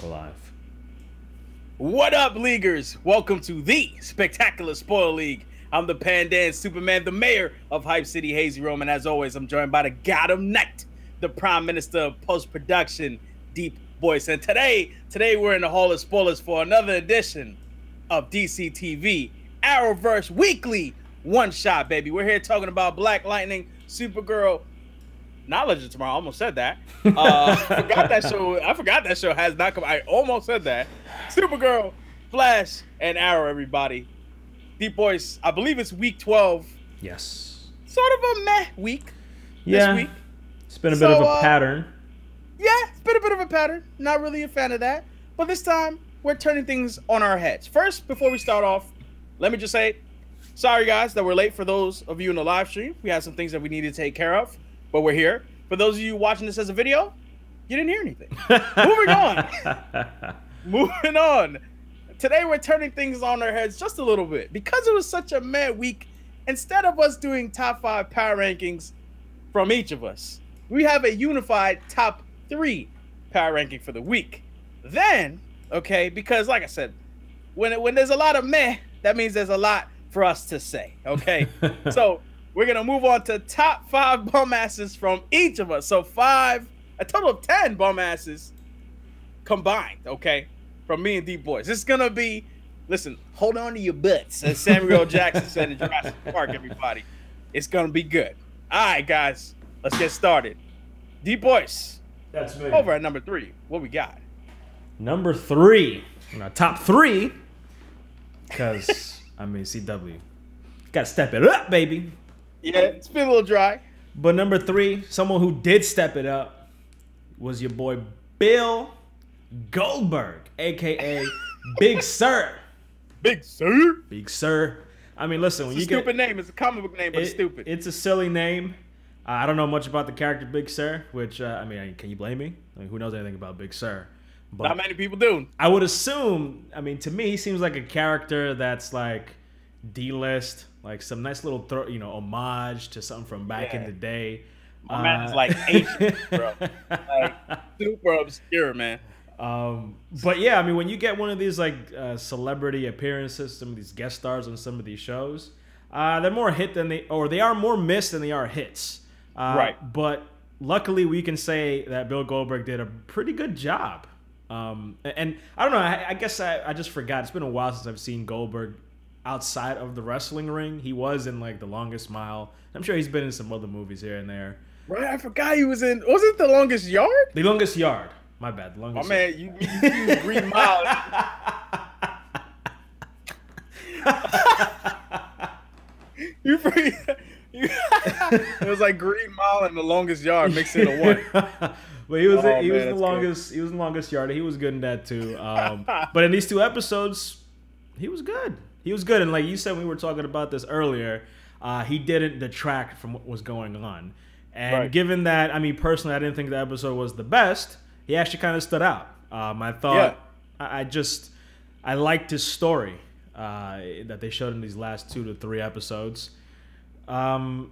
We're live. What up, Leaguers? Welcome to the Spectacular Spoiler League. I'm the Pandan Superman, the mayor of Hype City, HazyRome, and as always, I'm joined by the Gotham Knight, the Prime Minister of Post-Production, DeepBoyce. And today we're in the Hall of Spoilers for another edition of DC TV, Arrowverse Weekly One Shot, baby. We're here talking about Black Lightning, Supergirl, Knowledge of Tomorrow. I almost said that. I forgot that show has not come. I almost said that. Supergirl, Flash, and Arrow, everybody. DeepBoyce, I believe it's week 12. Yes. Sort of a meh week Yeah. this week. It's been a bit of a pattern. Yeah, it's been a bit of a pattern. Not really a fan of that. But this time, we're turning things on our heads. First, before we start off, let me just say, sorry guys that we're late for those of you in the live stream. We had some things that we needed to take care of, but we're here. For those of you watching this as a video, you didn't hear anything. Moving on. Moving on. Today, we're turning things on our heads just a little bit. Because it was such a mad week, instead of us doing top 5 power rankings from each of us, we have a unified top 3 power ranking for the week. Then, okay, because like I said, when there's a lot of meh, that means there's a lot for us to say, okay? So we're going to move on to top 5 bum asses from each of us. So a total of 10 bum asses combined, okay, from me and DeepBoyce. This is going to be, listen, hold on to your butts, as Samuel L. Jackson said in Jurassic Park, everybody. It's going to be good. All right, guys, let's get started. DeepBoyce, That's me. over at number 3, what we got? Number 3. Top 3. Because, I mean, CW. Got to step it up, baby. Yeah, it's been a little dry. But number 3, someone who did step it up was your boy Bill Goldberg, a.k.a. Big Sir. Big Sir? Big Sir. I mean, listen, when It's a stupid name. It's a comic book name, but it's stupid. It's a silly name. I don't know much about the character Big Sir, which, I mean, can you blame me? I mean, who knows anything about Big Sir? But Not many people do. I would assume, I mean, to me, he seems like a character that's like D-list, like some nice little, homage to something from back in the day. My man is like Asian, bro. Like, super obscure, man. But yeah, I mean, when you get one of these like celebrity appearances, some of these guest stars on some of these shows, they're more hit than they are more missed than they are hits. Right. But luckily, we can say that Bill Goldberg did a pretty good job. And I don't know. I guess I just forgot. It's been a while since I've seen Goldberg outside of the wrestling ring. He was in like The Longest Mile. I'm sure he's been in some other movies here and there. Right, I forgot he was in. Was it The Longest Yard? The Longest Yard. My bad. The Longest My Yard. man, you used Green Mile. It was like Green Mile and The Longest Yard mixed into one. But he was Oh, he was man, the that's longest. He was the longest yard. He was good in that too. But in these 2 episodes, he was good. He was good, and like you said, we were talking about this earlier. He didn't detract from what was going on. And Right. given that, I mean, personally, I didn't think the episode was the best. He actually kind of stood out. I thought, I liked his story that they showed in these last 2 to 3 episodes. And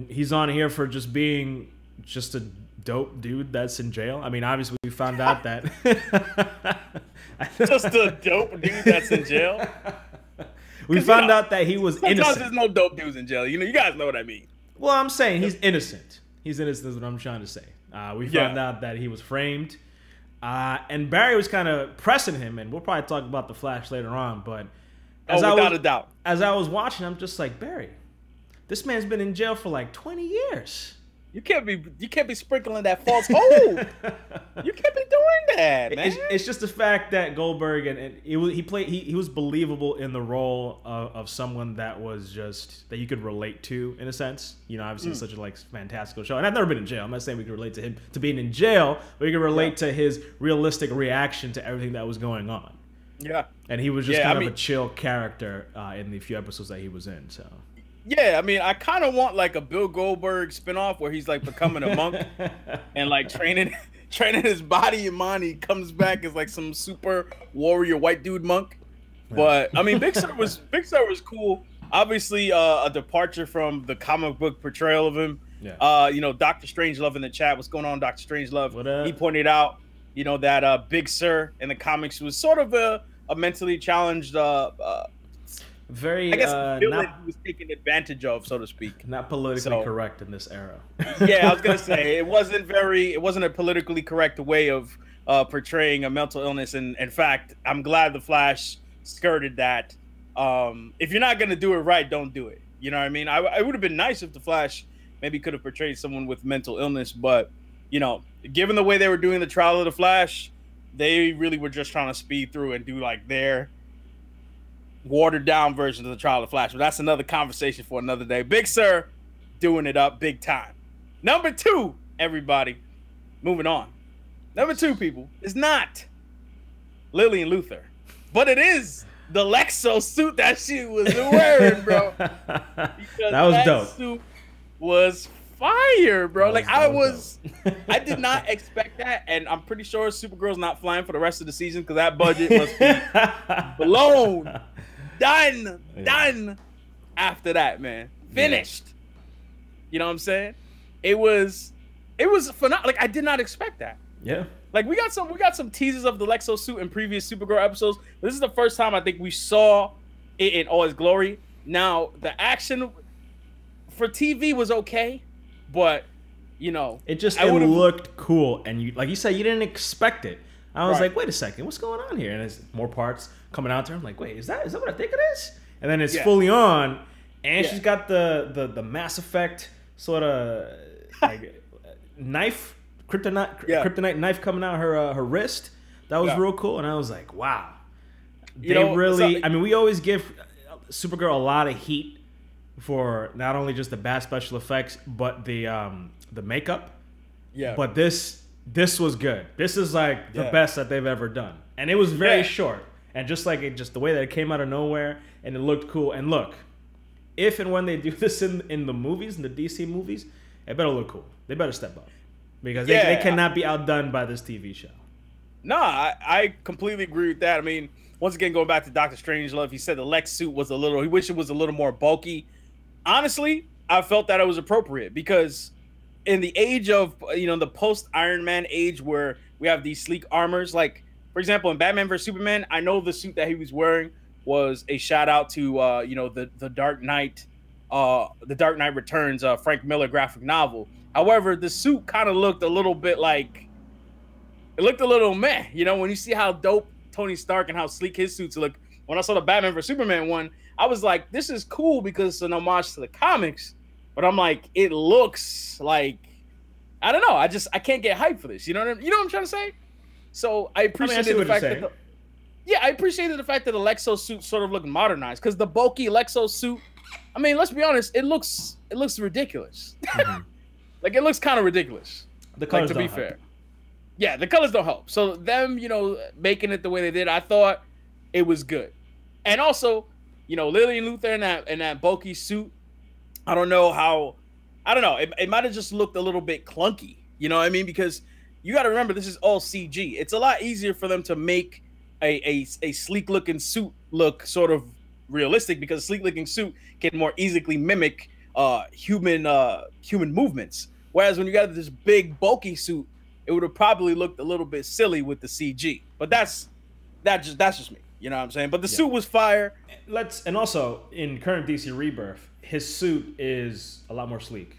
he's on here for just being just a dope dude that's in jail. I mean, obviously, we found out that Just a dope dude that's in jail. we found out that he was Sometimes innocent. there's no dope dudes in jail. You guys know what I mean. Well, I'm saying he's innocent. He's innocent is what I'm trying to say. We found out that he was framed. And Barry was kind of pressing him, and we'll probably talk about the Flash later on. But Without a doubt. as I was watching, I'm just like, Barry, this man's been in jail for like 20 years. You can't be sprinkling that false hope. You can't be doing that, man. It's just the fact that Goldberg and he was believable in the role of someone that was just that you could relate to in a sense. Obviously it's such a like fantastical show, and I've never been in jail. I'm not saying we can relate to him to being in jail, but we can relate to his realistic reaction to everything that was going on. Yeah, and he was just kind of a chill character in the few episodes that he was in. So. Yeah, I mean, I kind of want like a Bill Goldberg spinoff where he's like becoming a monk and like training his body and mind. He comes back as like some super warrior white dude monk. But I mean, Big Sir was cool. Obviously, a departure from the comic book portrayal of him. Yeah. Dr. Strangelove in the chat. What's going on, Dr. Strangelove? What up? He pointed out you know, that Big Sir in the comics was sort of a mentally challenged, very, I guess, villain not, who was taken advantage of, so to speak. not politically correct in this era. Yeah, I was gonna say it wasn't a politically correct way of portraying a mental illness. And in fact, I'm glad the Flash skirted that. If you're not gonna do it right, don't do it. You know what I mean? I would have been nice if the Flash maybe could have portrayed someone with mental illness, but you know, given the way they were doing the trial of the Flash, they really were just trying to speed through and do like their watered down version of the trial of the Flash. But that's another conversation for another day. Big Sir doing it up big time. Number 2, everybody, moving on. Number 2, people, is not Lillian Luthor, but it is the Lexo suit that she was wearing, bro. That was dope. Suit was fire, bro. I did not expect that, and I'm pretty sure Supergirl's not flying for the rest of the season because that budget must be blown. Done after that, man. Finished. Yeah. You know what I'm saying? It was phenomenal. Like, I did not expect that. Yeah. Like, we got some teasers of the Lexo suit in previous Supergirl episodes. This is the first time I think we saw it in all its glory. Now, the action for TV was okay, but you know, it looked cool, and you, like you said, you didn't expect it. I was like, wait a second, what's going on here? And there's more parts coming out there. I'm like, wait, is that what I think it is? And then it's fully on, and she's got the Mass Effect sort of like knife, kryptonite knife coming out her wrist. That was real cool, and I was like, wow. I mean, we always give Supergirl a lot of heat for not only just the bad special effects, but the makeup. Yeah. But this was good. This is like the best that they've ever done, and it was very short, and just the way that it came out of nowhere, and it looked cool. And look, if and when they do this in the movies, in the DC movies, it better look cool. They better step up, because they cannot be outdone by this TV show. No, I completely agree with that. I mean, once again, going back to Dr. Strangelove, he said the Lex suit was he wished it was a little more bulky. Honestly, I felt that it was appropriate, because in the age of, you know, the post Iron Man age, where we have these sleek armors, like for example in Batman vs Superman, I know the suit that he was wearing was a shout out to you know, the Dark Knight Returns, Frank Miller graphic novel. However, the suit kind of looked a little bit like, it looked a little meh, you know, when you see how dope Tony Stark and how sleek his suits look. When I saw the Batman vs Superman one, I was like, this is cool because it's an homage to the comics, but I'm like, it looks like, I don't know, I can't get hyped for this. You know what I'm trying to say? So I appreciated the fact that I appreciated the fact that the Lexo suit sort of looked modernized, because the bulky Lexo suit, I mean, let's be honest, it looks ridiculous. Mm-hmm. Like, it looks kind of ridiculous. The colors don't help. Fair. Yeah, the colors don't help. So them, you know, making it the way they did, I thought it was good. And also, you know, Lillian Luthor in that bulky suit, I don't know. It might have just looked a little bit clunky. You know what I mean? Because you got to remember, this is all CG. It's a lot easier for them to make a sleek looking suit look sort of realistic, because a sleek looking suit can more easily mimic human movements. Whereas when you got this big bulky suit, it would have probably looked a little bit silly with the CG. But that's just me. You know what I'm saying? But the suit was fire. And also in current DC Rebirth, his suit is a lot more sleek.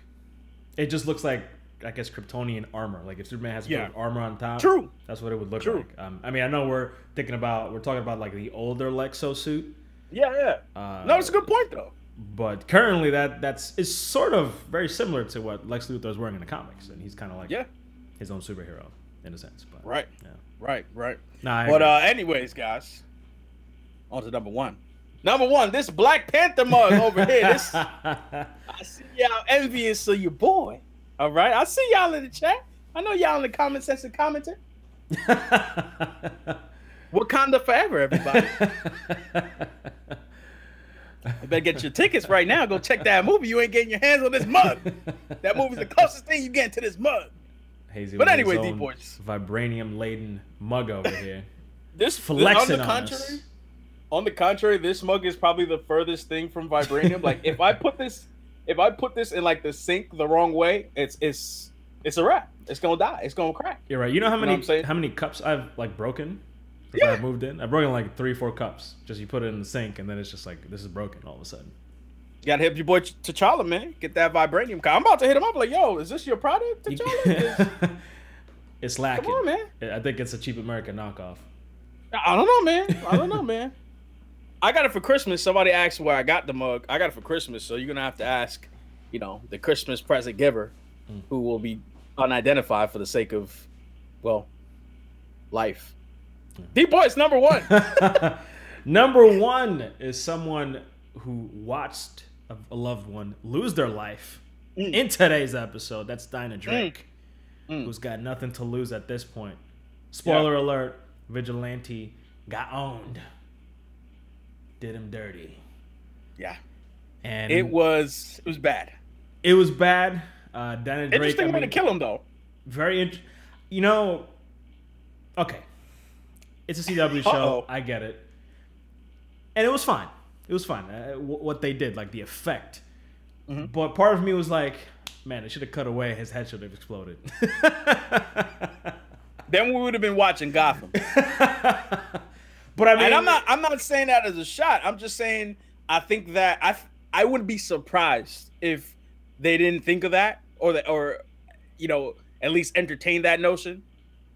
It just looks like, I guess, Kryptonian armor. Like if Superman has a bit of armor on top, that's what it would look like. I mean, I know we're talking about like the older Lexo suit. Yeah. No, it's a good point though. But currently, is sort of very similar to what Lex Luthor is wearing in the comics, and he's kind of like his own superhero in a sense. But, right. Nah, but anyways, guys, on to number one. Number one, this Black Panther mug over here. I see y'all envious of your boy. All right, I see y'all in the chat. I know y'all in the comment section commenting. Wakanda forever, everybody. You better get your tickets right now. Go check that movie. You ain't getting your hands on this mug. That movie's the closest thing you get to this mug. Hazy, but anyway, DeepBoyce, vibranium laden mug over here. This flexing on the contrary, this mug is probably the furthest thing from vibranium. Like if I put this in like the sink the wrong way, it's it's a wrap. It's gonna die. It's gonna crack. You're right. You know how many cups I've like broken since I moved in? I've broken like 3-4 cups. Just you put it in the sink and then it's just like this is broken all of a sudden. You gotta hit your boy T'Challa, man. Get that vibranium. I'm about to hit him up like, yo, is this your product, T'Challa? It's lacking. Come on, man. I think it's a cheap American knockoff. I don't know, man. I got it for Christmas. Somebody asked where I got the mug. I got it for Christmas, so you're gonna have to ask, the Christmas present giver, who will be unidentified for the sake of, well, life. DeepBoyce number 1. Number 1 is someone who watched a loved one lose their life in today's episode. That's Dinah Drake, who's got nothing to lose at this point. Spoiler alert, Vigilante got owned. Did him dirty. Yeah. And it was bad. It was bad. Dinah Drake. Interesting way to kill him, though. Very okay. It's a CW show. I get it. And it was fine. It was fine. What they did, like the effect. But part of me was like, man, they should have cut away. His head should have exploded. Then we would have been watching Gotham. But I mean, and I'm not saying that as a shot. I'm just saying I think that I wouldn't be surprised if they didn't think of that or at least entertained that notion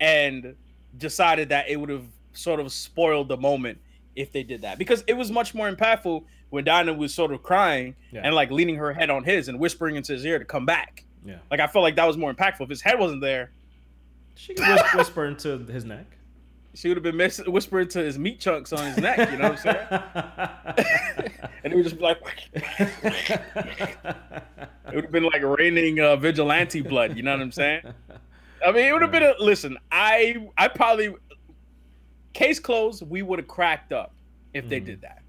and decided that it would have sort of spoiled the moment if they did that, because it was much more impactful when Dinah was sort of crying and like leaning her head on his and whispering into his ear to come back. Yeah, like I felt like that was more impactful. If his head wasn't there, she could whisper into his neck. She would have been whispering to his meat chunks on his neck. You know what I'm saying? And it would just be like, it would have been like raining vigilante blood. You know what I'm saying? I mean, it would have been listen. I probably, case closed. We would have cracked up if they did that.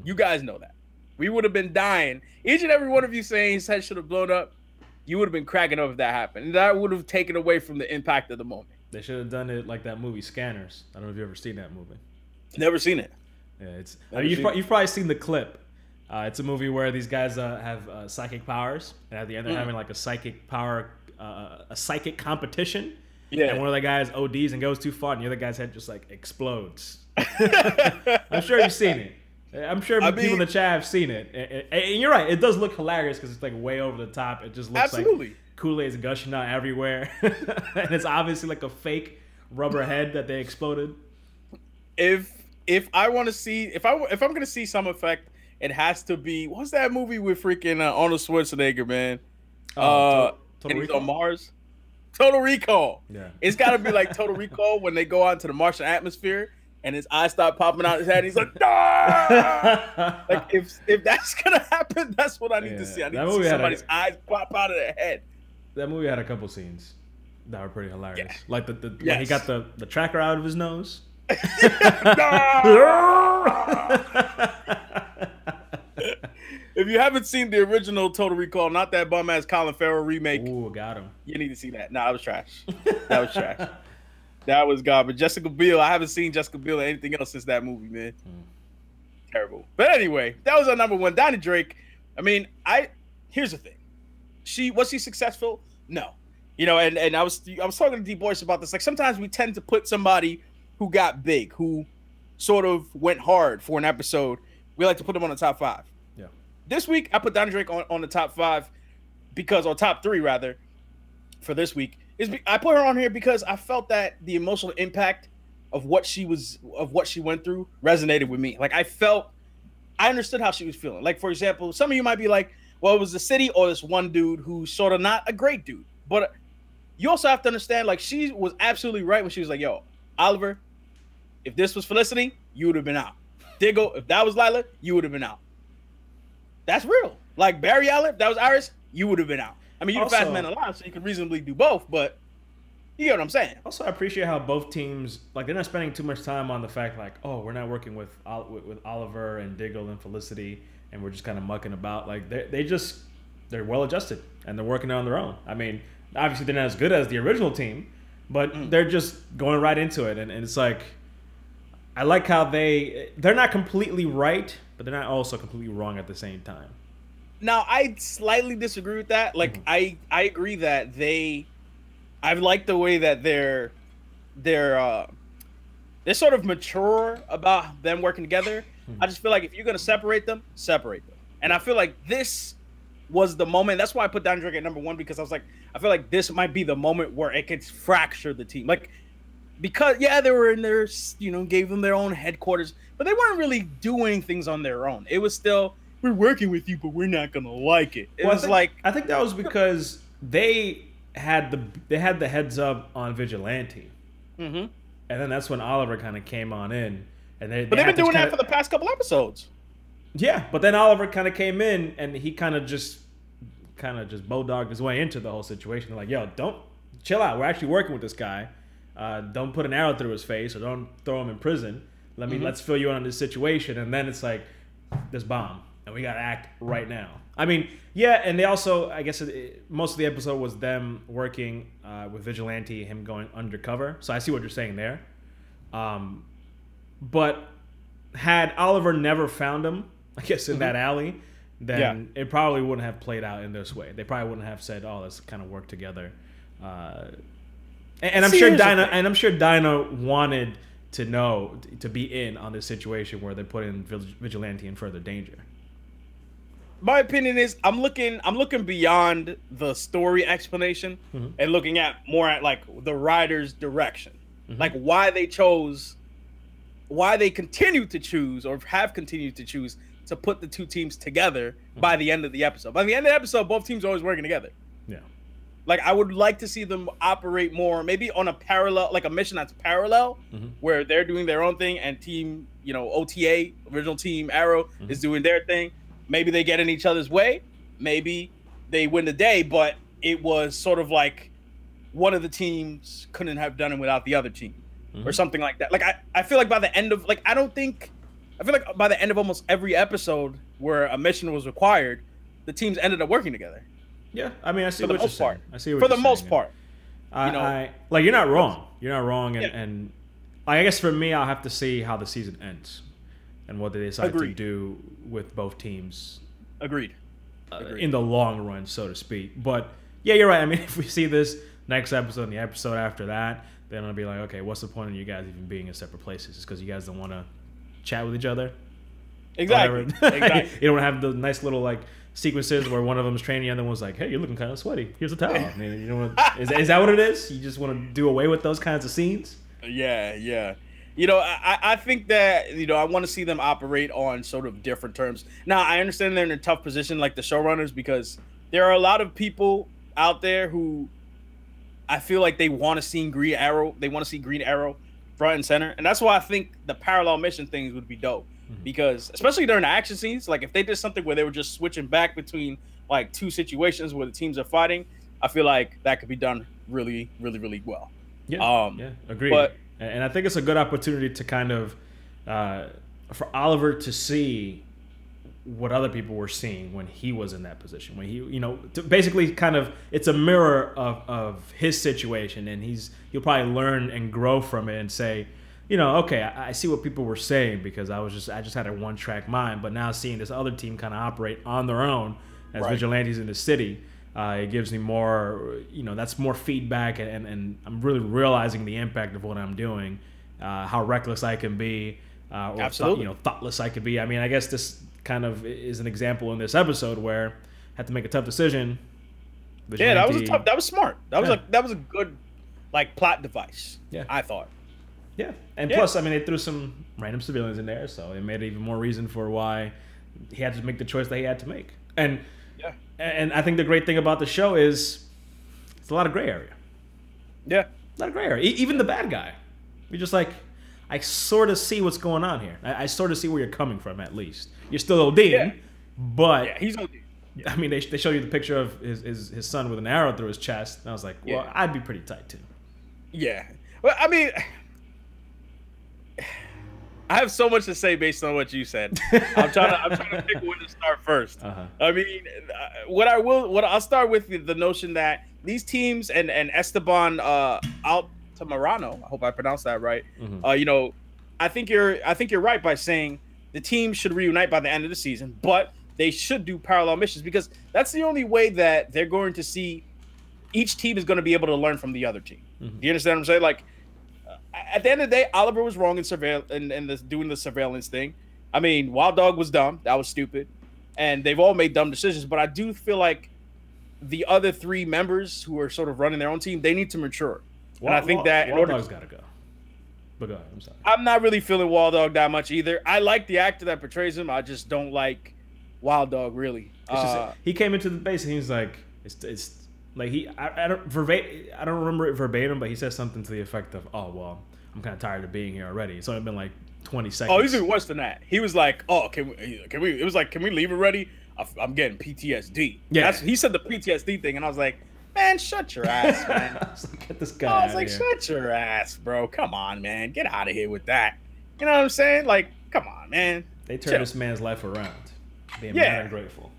You guys know that. We would have been dying. Each and every one of you saying his head should have blown up. You would have been cracking up if that happened. And that would have taken away from the impact of the moment. They should have done it like that movie Scanners. I don't know if you've ever seen that movie. Never seen it. Yeah, you've probably seen the clip. It's a movie where these guys have psychic powers, and at the end they're having like a psychic power, a psychic competition. Yeah. And one of the guys ODs and goes too far, and the other guy's head just like explodes. I'm sure you've seen it. I'm sure people in the chat have seen it. And you're right, it does look hilarious because it's like way over the top. It just looks like Kool-Aid's gushing out everywhere. And it's obviously like a fake rubber head that they exploded. If I want to see, if I'm gonna see some effect, it has to be, what's that movie with freaking Arnold Schwarzenegger, man? Total and he's Recall? on Mars. Total Recall. Yeah. It's got to be like Total Recall when they go out into the Martian atmosphere and his eyes start popping out his head. And he's like, ah! Like if that's gonna happen, that's what I need to see. I need to see somebody's eyes pop out of their head. That movie had a couple scenes that were pretty hilarious. Yeah. Like when he got the tracker out of his nose. If you haven't seen the original Total Recall, not that bum ass Colin Farrell remake, got him. You need to see that. Nah, that was trash. That was trash. That was garbage. Jessica Biel, I haven't seen Jessica Biel or anything else since that movie, man. Terrible. But anyway, that was our number 1. Dinah Drake. I mean, here's the thing. Was she successful? No. And I was talking to DeepBoyce about this. Like sometimes we tend to put somebody who got big, who sort of went hard for an episode. We like to put them on the top 5. Yeah. This week I put Dinah Drake on the top 5 or top 3 rather, for this week. I put her on here because I felt that the emotional impact of what she went through resonated with me. Like I understood how she was feeling. Like for example, some of you might be like, well, it was the city or this one dude who's sort of not a great dude. But you also have to understand, like, she was absolutely right when she was like, yo, Oliver, if this was Felicity, you would have been out. Diggle, if that was Lila, you would have been out. That's real. Like Barry Allen, if that was Iris, you would have been out. I mean, you're the fastest man alive, so you could reasonably do both, but you get what I'm saying. Also, I appreciate how both teams, like, they're not spending too much time on the fact, like, oh, we're not working with Oliver and Diggle and Felicity, and we're just kind of mucking about. Like, they're well adjusted, and they're working on their own. I mean, obviously they're not as good as the original team, but they're just going right into it, and it's like, I like how they're not completely right, but they're not also completely wrong at the same time. Now, I slightly disagree with that. Like, I agree that they I like the way that they're sort of mature about them working together. I just feel like if you're gonna separate them, separate them. And I feel like this was the moment. That's why I put down Drake at number 1, because I was like, I feel like this might be the moment where it could fracture the team. Like, because they were in their, gave them their own headquarters, but they weren't really doing things on their own. It was still, we're working with you, but we're not gonna like it. It was I think that was because they had the heads up on Vigilante, and then that's when Oliver kind of came on in, and they've been doing that for the past couple episodes. Yeah, but then Oliver kind of came in, and he kind of just bow-dogged his way into the whole situation. Like, yo, don't chill out. We're actually working with this guy. Don't put an arrow through his face, or don't throw him in prison. Let's fill you in on this situation, and then it's like this bomb, and we gotta act right now. I mean, yeah, and they also, I guess, most of the episode was them working with Vigilante, him going undercover. So I see what you're saying there. But had Oliver never found him, I guess, in that alley, then it probably wouldn't have played out in this way. They probably wouldn't have said, "Oh, let's kind of work together." And I'm sure Dinah wanted to be in on this situation where they're putting Vigilante in further danger. My opinion is I'm looking beyond the story explanation and looking at more at like the writer's direction, like why they continue to choose or have continued to choose to put the two teams together by the end of the episode. By the end of the episode, both teams are always working together. Yeah. Like, I would like to see them operate more, maybe on a parallel, like a mission that's parallel, where they're doing their own thing and team, OTA, original team Arrow, is doing their thing. Maybe they get in each other's way. Maybe they win the day, but it was sort of like one of the teams couldn't have done it without the other team or something like that. Like, I feel like by the end of, like, I feel like by the end of almost every episode where a mission was required, the teams ended up working together. Yeah, I mean, I see what you're saying. I see what for you're the most part. Like, you're not wrong. You're not wrong, and I guess for me, I'll have to see how the season ends and what they decide to do with both teams. Agreed. In the long run, so to speak. But yeah, you're right. I mean, if we see this next episode and the episode after that, then I'll be like, okay, what's the point of you guys even being in separate places? It's because you guys don't want to chat with each other. Exactly. You don't have the nice little like sequences where one of them is training, the other one's like, "Hey, you're looking kind of sweaty. Here's a towel." I mean, you know, is that what it is? You just want to do away with those kinds of scenes? Yeah. I think that I want to see them operate on sort of different terms. Now, I understand they're in a tough position, like the showrunners, because there are a lot of people out there who I feel like they want to see Green Arrow. They want to see Green Arrow front and center, and that's why I think the parallel mission things would be dope. Because especially during the action scenes, like if they did something where they were just switching back between like two situations where the teams are fighting, I feel like that could be done really, really, really well. Yeah, agreed. And I think it's a good opportunity to kind of for Oliver to see what other people were seeing when he was in that position. When he, to basically kind of, it's a mirror of his situation, and he'll probably learn and grow from it and say, okay, I see what people were saying because I just had a one-track mind, but now seeing this other team kind of operate on their own as vigilantes in the city, it gives me more, that's more feedback, and I'm really realizing the impact of what I'm doing, how reckless I can be, or thoughtless I could be. I mean, I guess this kind of is an example in this episode where I had to make a tough decision. Vigilante, that was smart. That was a good like plot device. Yeah, I thought. Yeah, and plus, I mean, they threw some random civilians in there, so it made it even more reason for why he had to make the choice that he had to make. And I think the great thing about the show is it's a lot of gray area. Yeah, a lot of gray area. Even the bad guy, you're just like, I sort of see what's going on here. I sort of see where you're coming from. At least you're still ODing, but he's ODing. I mean, they show you the picture of his son with an arrow through his chest, and I was like, well, I'd be pretty tight too. Yeah, well, I mean, I have so much to say based on what you said. I'm trying to pick when to start first. I mean, I'll start with the notion that these teams and Esteban Altamirano, I hope I pronounced that right. I think you're right by saying the team should reunite by the end of the season, but they should do parallel missions because that's the only way that they're going to see each team is going to be able to learn from the other team. Do you understand what I'm saying? Like, at the end of the day, Oliver was wrong in doing the surveillance thing. I mean, Wild Dog was dumb. That was stupid. And they've all made dumb decisions. But I do feel like the other 3 members who are sort of running their own team, they need to mature. And I think that Wild Dog's got to go. But go ahead. I'm sorry. I'm not really feeling Wild Dog that much either. I like the actor that portrays him. I just don't like Wild Dog, really. He came into the base and he's like, it's like I don't remember it verbatim, but he says something to the effect of, "Oh well, I'm kind of tired of being here already." It's only been like 20 seconds. Oh, he's even worse than that. He was like, "Oh, can we?" It was like, "Can we leave already? I'm getting PTSD." Yeah, he said the PTSD thing, and I was like, "Man, shut your ass, man." I was like, "Get this guy." I was like, "Shut your ass, bro. Come on, man. Get out of here with that." You know what I'm saying? Like, come on, man. They turned this man's life around. Being mad and grateful.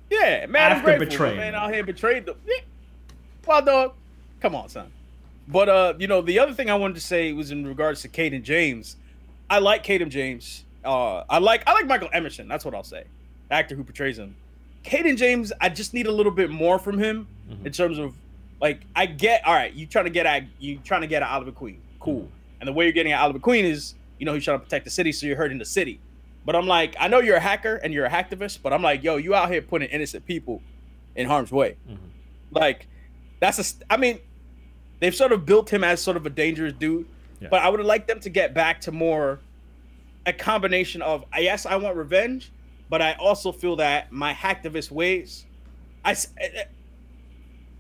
Yeah, mad and grateful. Betraying. Man out here betrayed them. Yeah. Wild Dog, come on, son. But the other thing I wanted to say was in regards to Caden James. I like Caden James. I like Michael Emerson. That's what I'll say. The actor who portrays him. Caden James, I just need a little bit more from him in terms of, like, I get, all right, you trying to get at Oliver Queen. Cool. And the way you're getting at Oliver Queen is, he's trying to protect the city, so you're hurting the city. But I'm like, I know you're a hacker and you're a hacktivist, but I'm like, yo, you out here putting innocent people in harm's way. Like, they've sort of built him as sort of a dangerous dude, but I would have liked them to get back to more a combination of, yes, I want revenge, but I also feel that my hacktivist ways, put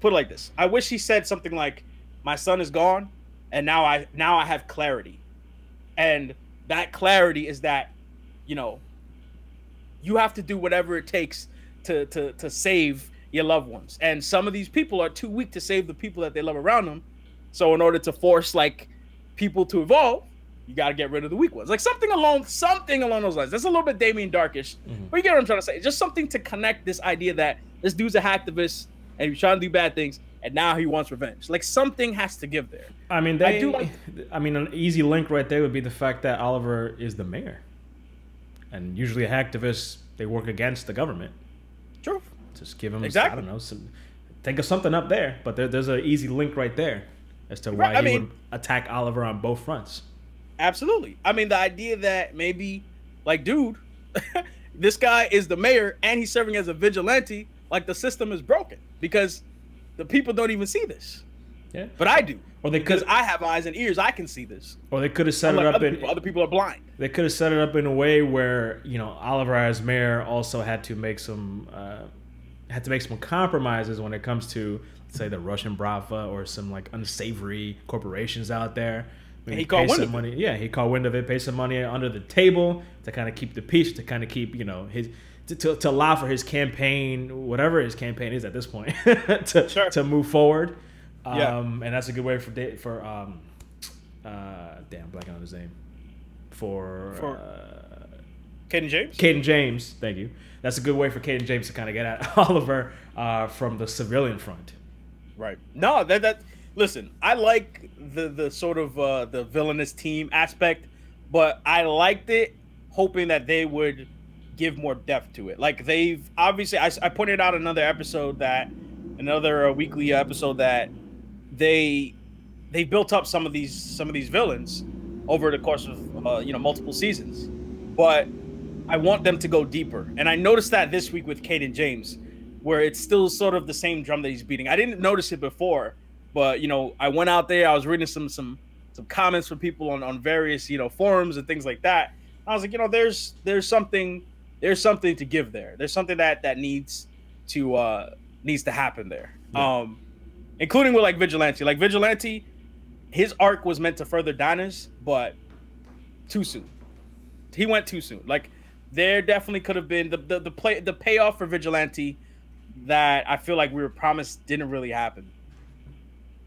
it like this. I wish he said something like, my son is gone and now I have clarity. And that clarity is that, you have to do whatever it takes to save your loved ones. And some of these people are too weak to save the people that they love around them. So in order to force, like, people to evolve, you got to get rid of the weak ones. Like, something along those lines. That's a little bit Damien Darkish. But you get what I'm trying to say. Just something to connect this idea that this dude's a hacktivist and he's trying to do bad things, and now he wants revenge. Like, something has to give there. I mean, an easy link right there would be the fact that Oliver is the mayor. And usually hacktivists, they work against the government. True. Just give him, I don't know, think of something up there. But there's an easy link right there as to why he would attack Oliver on both fronts. Absolutely. I mean, the idea that maybe, like, dude, this guy is the mayor and he's serving as a vigilante, like, the system is broken because the people don't even see this. Yeah. But I do. Or because I have eyes and ears, I can see this. Or they could have set it up other people are blind. They could have set it up in a way where, Oliver as mayor also had to make some compromises when it comes to, let's say, the Russian Brava or some, like, unsavory corporations out there. And he caught wind of it. Yeah, he caught wind of it, pay some money under the table to kind of keep the peace, to kind of keep, his to allow for his campaign, whatever his campaign is at this point, to move forward. And that's a good way for blanking on his name. For Caden James? Caden James, thank you. That's a good way for Caden James to kind of get at Oliver from the civilian front. Right. No, listen, I like the sort of the villainous team aspect, but I liked it hoping that they would give more depth to it. Like, they've obviously, I pointed out another weekly episode that they built up some of these villains over the course of multiple seasons, but I want them to go deeper. And I noticed that this week with Caden James, where it's still sort of the same drum that he's beating. I didn't notice it before, but I went out there, I was reading some comments from people on various forums and things like that. I was like, there's something to give there. There's something that needs to happen there. Yeah. Including with, like, Vigilante. Like, Vigilante, his arc was meant to further Dinah's, but too soon. He went too soon. Like, there definitely could have been the payoff for Vigilante that I feel like we were promised didn't really happen.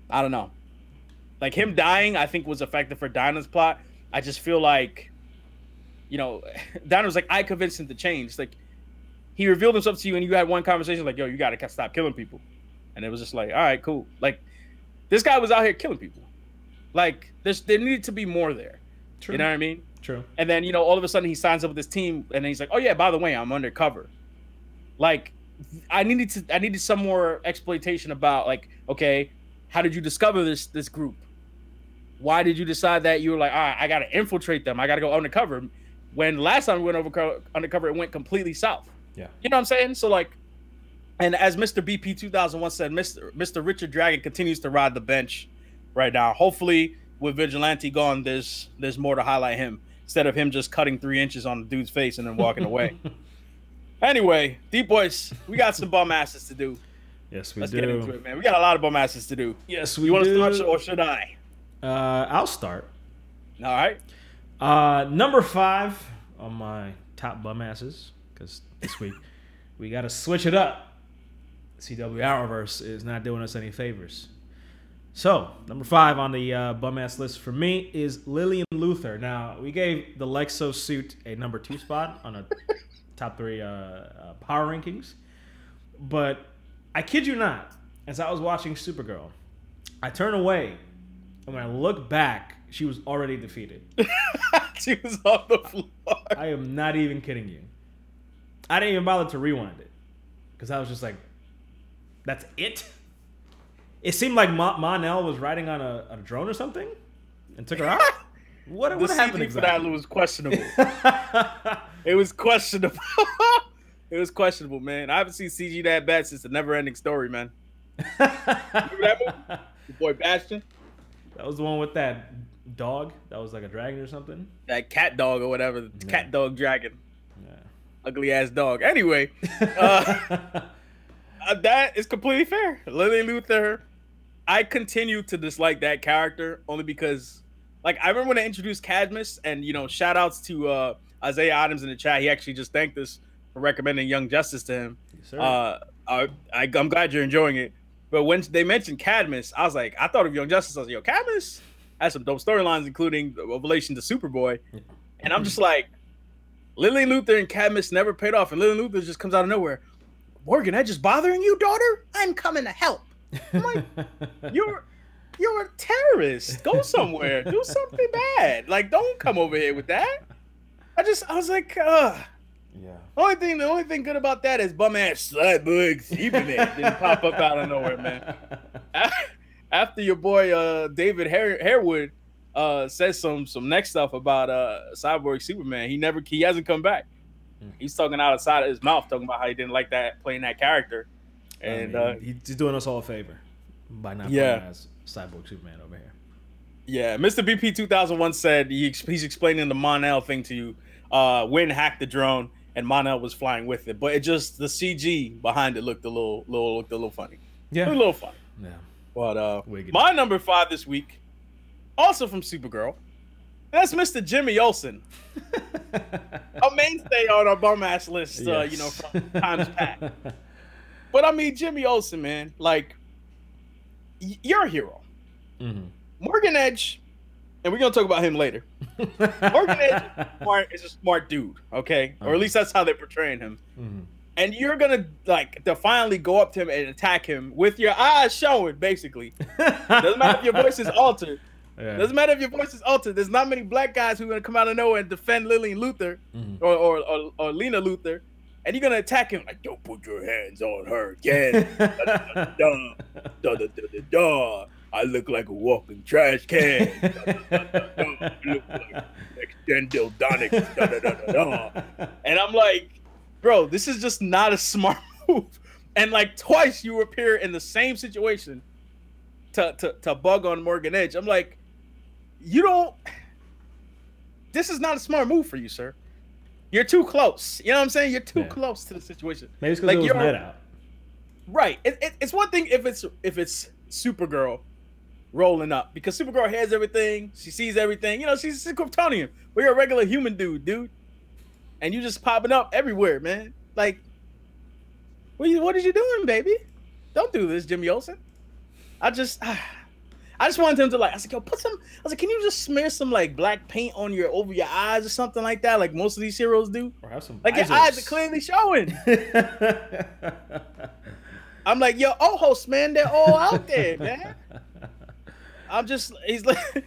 I don't know. Like, him dying, I think, was effective for Dinah's plot. I just feel like, Dinah was like, I convinced him to change. Like, he revealed himself to you and you had one conversation like, yo, you got to stop killing people. And it was just like, all right, cool. Like, this guy was out here killing people. Like, there needed to be more there. True. You know what I mean? True. And then, all of a sudden he signs up with this team and then he's like, oh yeah, by the way, I'm undercover. Like, I needed some more exploitation about, like, Okay, how did you discover this group? Why did you decide that you were like, all right, I got to infiltrate them. I got to go undercover. When last time we went undercover, it went completely south. Yeah. You know what I'm saying? So like, and as Mr. BP 2001 said, Mr. Richard Dragon continues to ride the bench right now. Hopefully with Vigilante gone, there's more to highlight him instead of him just cutting 3 inches on the dude's face and then walking away. Anyway, DeepBoyce, we got some bum asses to do. Yes, we do. Let's get into it, man. We got a lot of bum asses to do. Yes, we You want do. to start or should I? I'll start. All right. Number 5 on my top bum asses, because this week we got to switch it up. CW Arrowverse is not doing us any favors. So, number 5 on the bum ass list for me is Lillian Luthor. Now, we gave the Lexo suit a number 2 spot on a top 3 power rankings. But I kid you not, as I was watching Supergirl, I turned away, and when I look back, she was already defeated. She was on the floor. I am not even kidding you. I didn't even bother to rewind it, because I was just like, that's it? It seemed like Mon-El was riding on a drone or something and took her out? What happened exactly? For that was questionable. It was questionable. It was questionable, man. I haven't seen CG that bad since the Never Ending Story, man. Remember that movie? Your boy Bastion? That was the one with that dog that was like a dragon or something? That cat dog or whatever. Yeah. Cat dog dragon. Yeah. Ugly ass dog. Anyway, that is completely fair. Lillian Luthor, I continue to dislike that character only because, like, I remember when I introduced Cadmus, and, you know, shout outs to Isaiah Adams in the chat. He actually just thanked us for recommending Young Justice to him. Yes, sir. I'm glad you're enjoying it. But when they mentioned Cadmus, I was like, I thought of Young Justice. I was like, yo, Cadmus has some dope storylines, including the relation to Superboy. And I'm just like, Lillian Luthor and Cadmus never paid off, and Lillian Luthor just comes out of nowhere. Morgan Edge is bothering you, daughter? I'm coming to help. I'm like, you're a terrorist. Go somewhere. Do something bad. Like, don't come over here with that. I was like, yeah. The only thing good about that is bum ass Cyborg Superman didn't pop up out of nowhere, man. After your boy David Harewood says some next stuff about Cyborg Superman, he hasn't come back. He's talking outside of his mouth, talking about how he didn't like that playing that character. And he's doing us all a favor by not playing as Cyborg Superman over here. Yeah, Mr. BP 2001 said he's explaining the Mon-El thing to you. Wynn hacked the drone and Mon-El was flying with it, but it just the CG behind it looked a little funny. Yeah, a little funny. Yeah. But my number 5 this week, also from Supergirl, that's Mr. Jimmy Olsen, a mainstay on our bum ass list. Yes. You know, from times past. But I mean, Jimmy Olsen, man, like, you're a hero. Mm-hmm. Morgan Edge, and we're gonna talk about him later. Morgan Edge is a smart dude, okay, or at least that's how they're portraying him. Mm-hmm. And you're gonna like defiantly go up to him and attack him with your eyes showing, basically. Doesn't matter if your voice is altered. Yeah. Doesn't matter if your voice is altered. There's not many black guys who are gonna come out of nowhere and defend Lillian Luthor or Lena Luthor, and you're gonna attack him like, "Don't put your hands on her again." I look like a walking trash can. I look like Extendil Donic. And I'm like, bro, this is just not a smart move. And like twice you appear in the same situation to bug on Morgan Edge. I'm like, this is not a smart move for you, sir. You're too close. You know what I'm saying? You're too close to the situation. Maybe it's because it was night out. Right. It's one thing if it's Supergirl rolling up, because Supergirl hears everything, she sees everything. You know, she's Kryptonian. We're a regular human dude, and you just popping up everywhere, man. Like, what are you doing, baby? Don't do this, Jimmy Olsen. I just wanted him to, like, I was like, yo, can you just smear some like black paint over your eyes or something like that, like most of these heroes do? Or have some like, your eyes are clearly showing. I'm like, yo, hosts, man, they're all out there, man. He's like,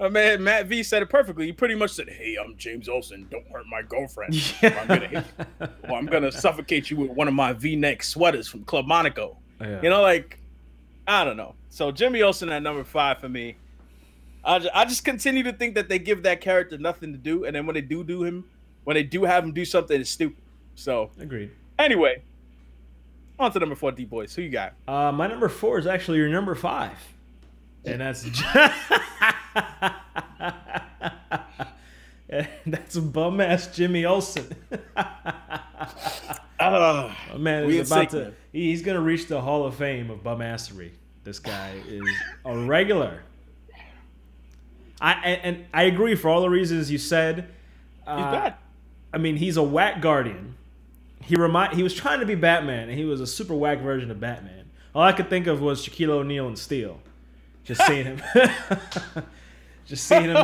my man Matt V said it perfectly. He pretty much said, "Hey, I'm James Olsen. Don't hurt my girlfriend. I'm gonna hit you. Or I'm gonna suffocate you with one of my V-neck sweaters from Club Monaco." Yeah. You know, like, I don't know. So Jimmy Olsen at number 5 for me. I just continue to think that they give that character nothing to do, and then when they do have him do something, it's stupid. So agreed. Anyway, on to number 4, DeepBoyce. Who you got? My number 4 is actually your number 5, and that's that's bum ass Jimmy Olsen. Man, he's gonna reach the Hall of Fame of bum-assery. This guy is a regular. I agree for all the reasons you said. He's bad. I mean, he's a whack guardian. He was trying to be Batman, and he was a super whack version of Batman. All I could think of was Shaquille O'Neal in Steel. Just seeing him,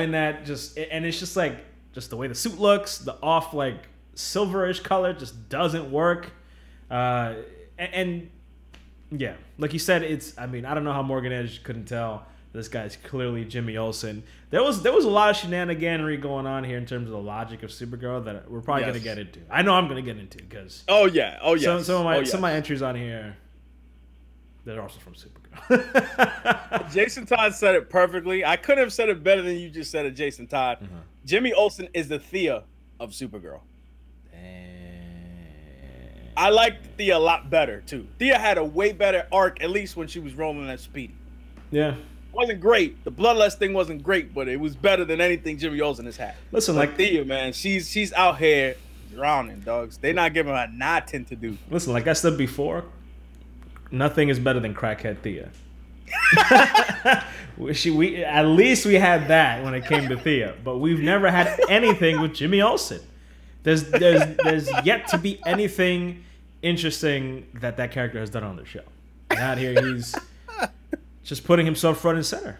in that. And it's just like the way the suit looks, the off like silverish color just doesn't work. And yeah, like you said, I mean, I don't know how Morgan Edge couldn't tell this guy's clearly Jimmy Olsen. There was a lot of shenaniganery going on here in terms of the logic of Supergirl that we're probably gonna get into. I know I'm gonna get into because some of my entries on here, they're also from Supergirl. Jason Todd said it perfectly. I couldn't have said it better than you just said it, Jason Todd. Mm-hmm. Jimmy Olsen is the Thea of Supergirl. I liked Thea a lot better too. Thea had a way better arc, at least when she was rolling at Speedy. Yeah. Wasn't great. The Bloodlust thing wasn't great, but it was better than anything Jimmy Olsen has had. Listen, like Thea, man, she's out here drowning, dogs. They're not giving her nothing to do. Listen, like I said before, nothing is better than crackhead Thea. we at least we had that when it came to Thea, but we've never had anything with Jimmy Olsen. There's yet to be anything interesting that character has done on the show. And out here, he's just putting himself front and center.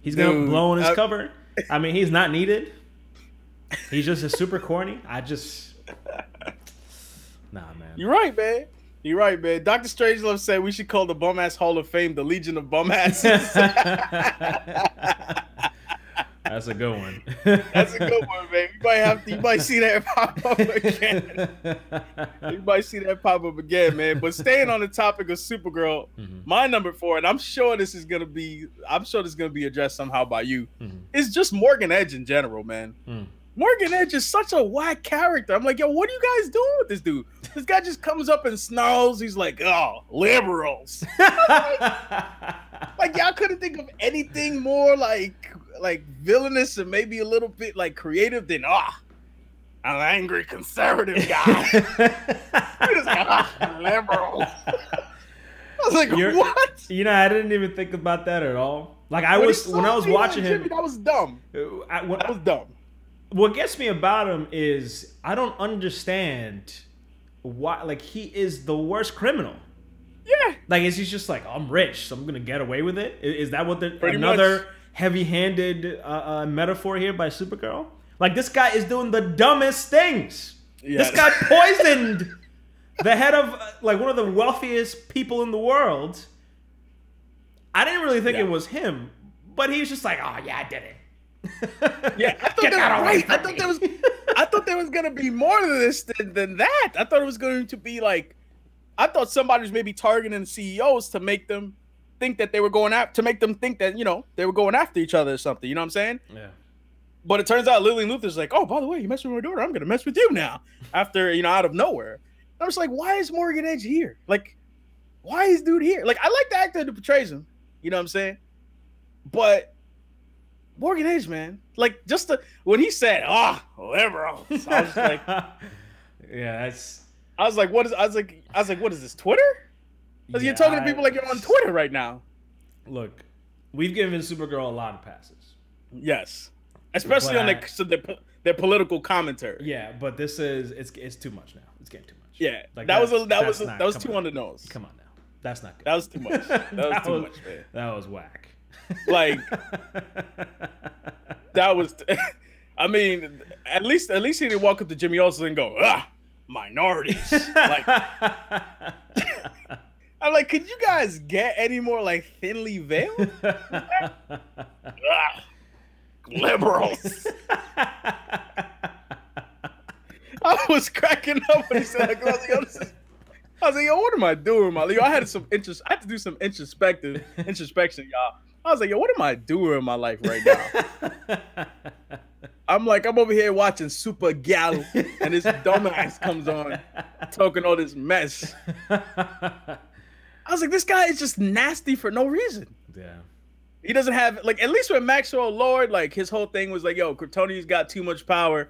He's gonna blow on his cover. I mean, he's not needed. He's just a super corny. Nah, man. You're right, man. Dr. Strangelove said we should call the Bum Ass Hall of Fame the Legion of Bum Asses. That's a good one. That's a good one, man. You might see that pop up again. Man. But staying on the topic of Supergirl, my number 4, and I'm sure this is gonna be addressed somehow by you. It's just Morgan Edge in general, man. Morgan Edge is such a whack character. I'm like, yo, what are you guys doing with this dude? This guy just comes up and snarls. He's like, oh, liberals. Like y'all couldn't think of anything more like villainous and maybe a little bit like creative than an angry conservative guy. Just like, liberals. I was like, what? You know, I didn't even think about that at all. Like when I was watching him, Jimmy, that was dumb. That was dumb. What gets me about him is I don't understand why. Like he is the worst criminal. Yeah. Like is he's just like, I'm rich, so I'm gonna get away with it? Is that what another heavy-handed metaphor here by Supergirl? Like this guy is doing the dumbest things. Yeah. This guy poisoned the head of like one of the wealthiest people in the world. I didn't really think it was him, but he was just like, oh yeah, I did it. Yeah, I thought there was gonna be more to this than that. I thought it was going to be like, I thought somebody was maybe targeting CEOs to make them think that they were going after, to make them think that, you know, they were going after each other or something. You know what I'm saying? Yeah. But it turns out Lillian Luthor's like, oh, by the way, you messed with my daughter, I'm gonna mess with you now. After, you know, out of nowhere. And I was like, why is Morgan Edge here? Like, why is dude here? Like, I like the actor that portrays him. You know what I'm saying? But Morgan Edge, man, like when he said, liberals, I was like, yeah, I was like, what is this, Twitter? Because you're talking to people like you're on Twitter right now. Look, we've given Supergirl a lot of passes. Yes, especially on their political commentary. Yeah, but this is it's too much now. It's getting too much. Yeah, like that was too on the nose. Come on now, that's not good. That was too much. That was too much, man. That was whack. Like that was. I mean, at least he didn't walk up to Jimmy Olsen and go, minorities. Like, I'm like, could you guys get any more like thinly veiled? Liberals. I was cracking up when he said that. I was like, yo, what am I doing with my life? I had to do some introspection, y'all. I was like, yo, what am I doing in my life right now? I'm over here watching Supergirl, and this dumbass comes on talking all this mess. I was like, this guy is just nasty for no reason. Yeah. He doesn't have, like, at least with Maxwell Lord, like, his whole thing was like, yo, Kryptonian's got too much power.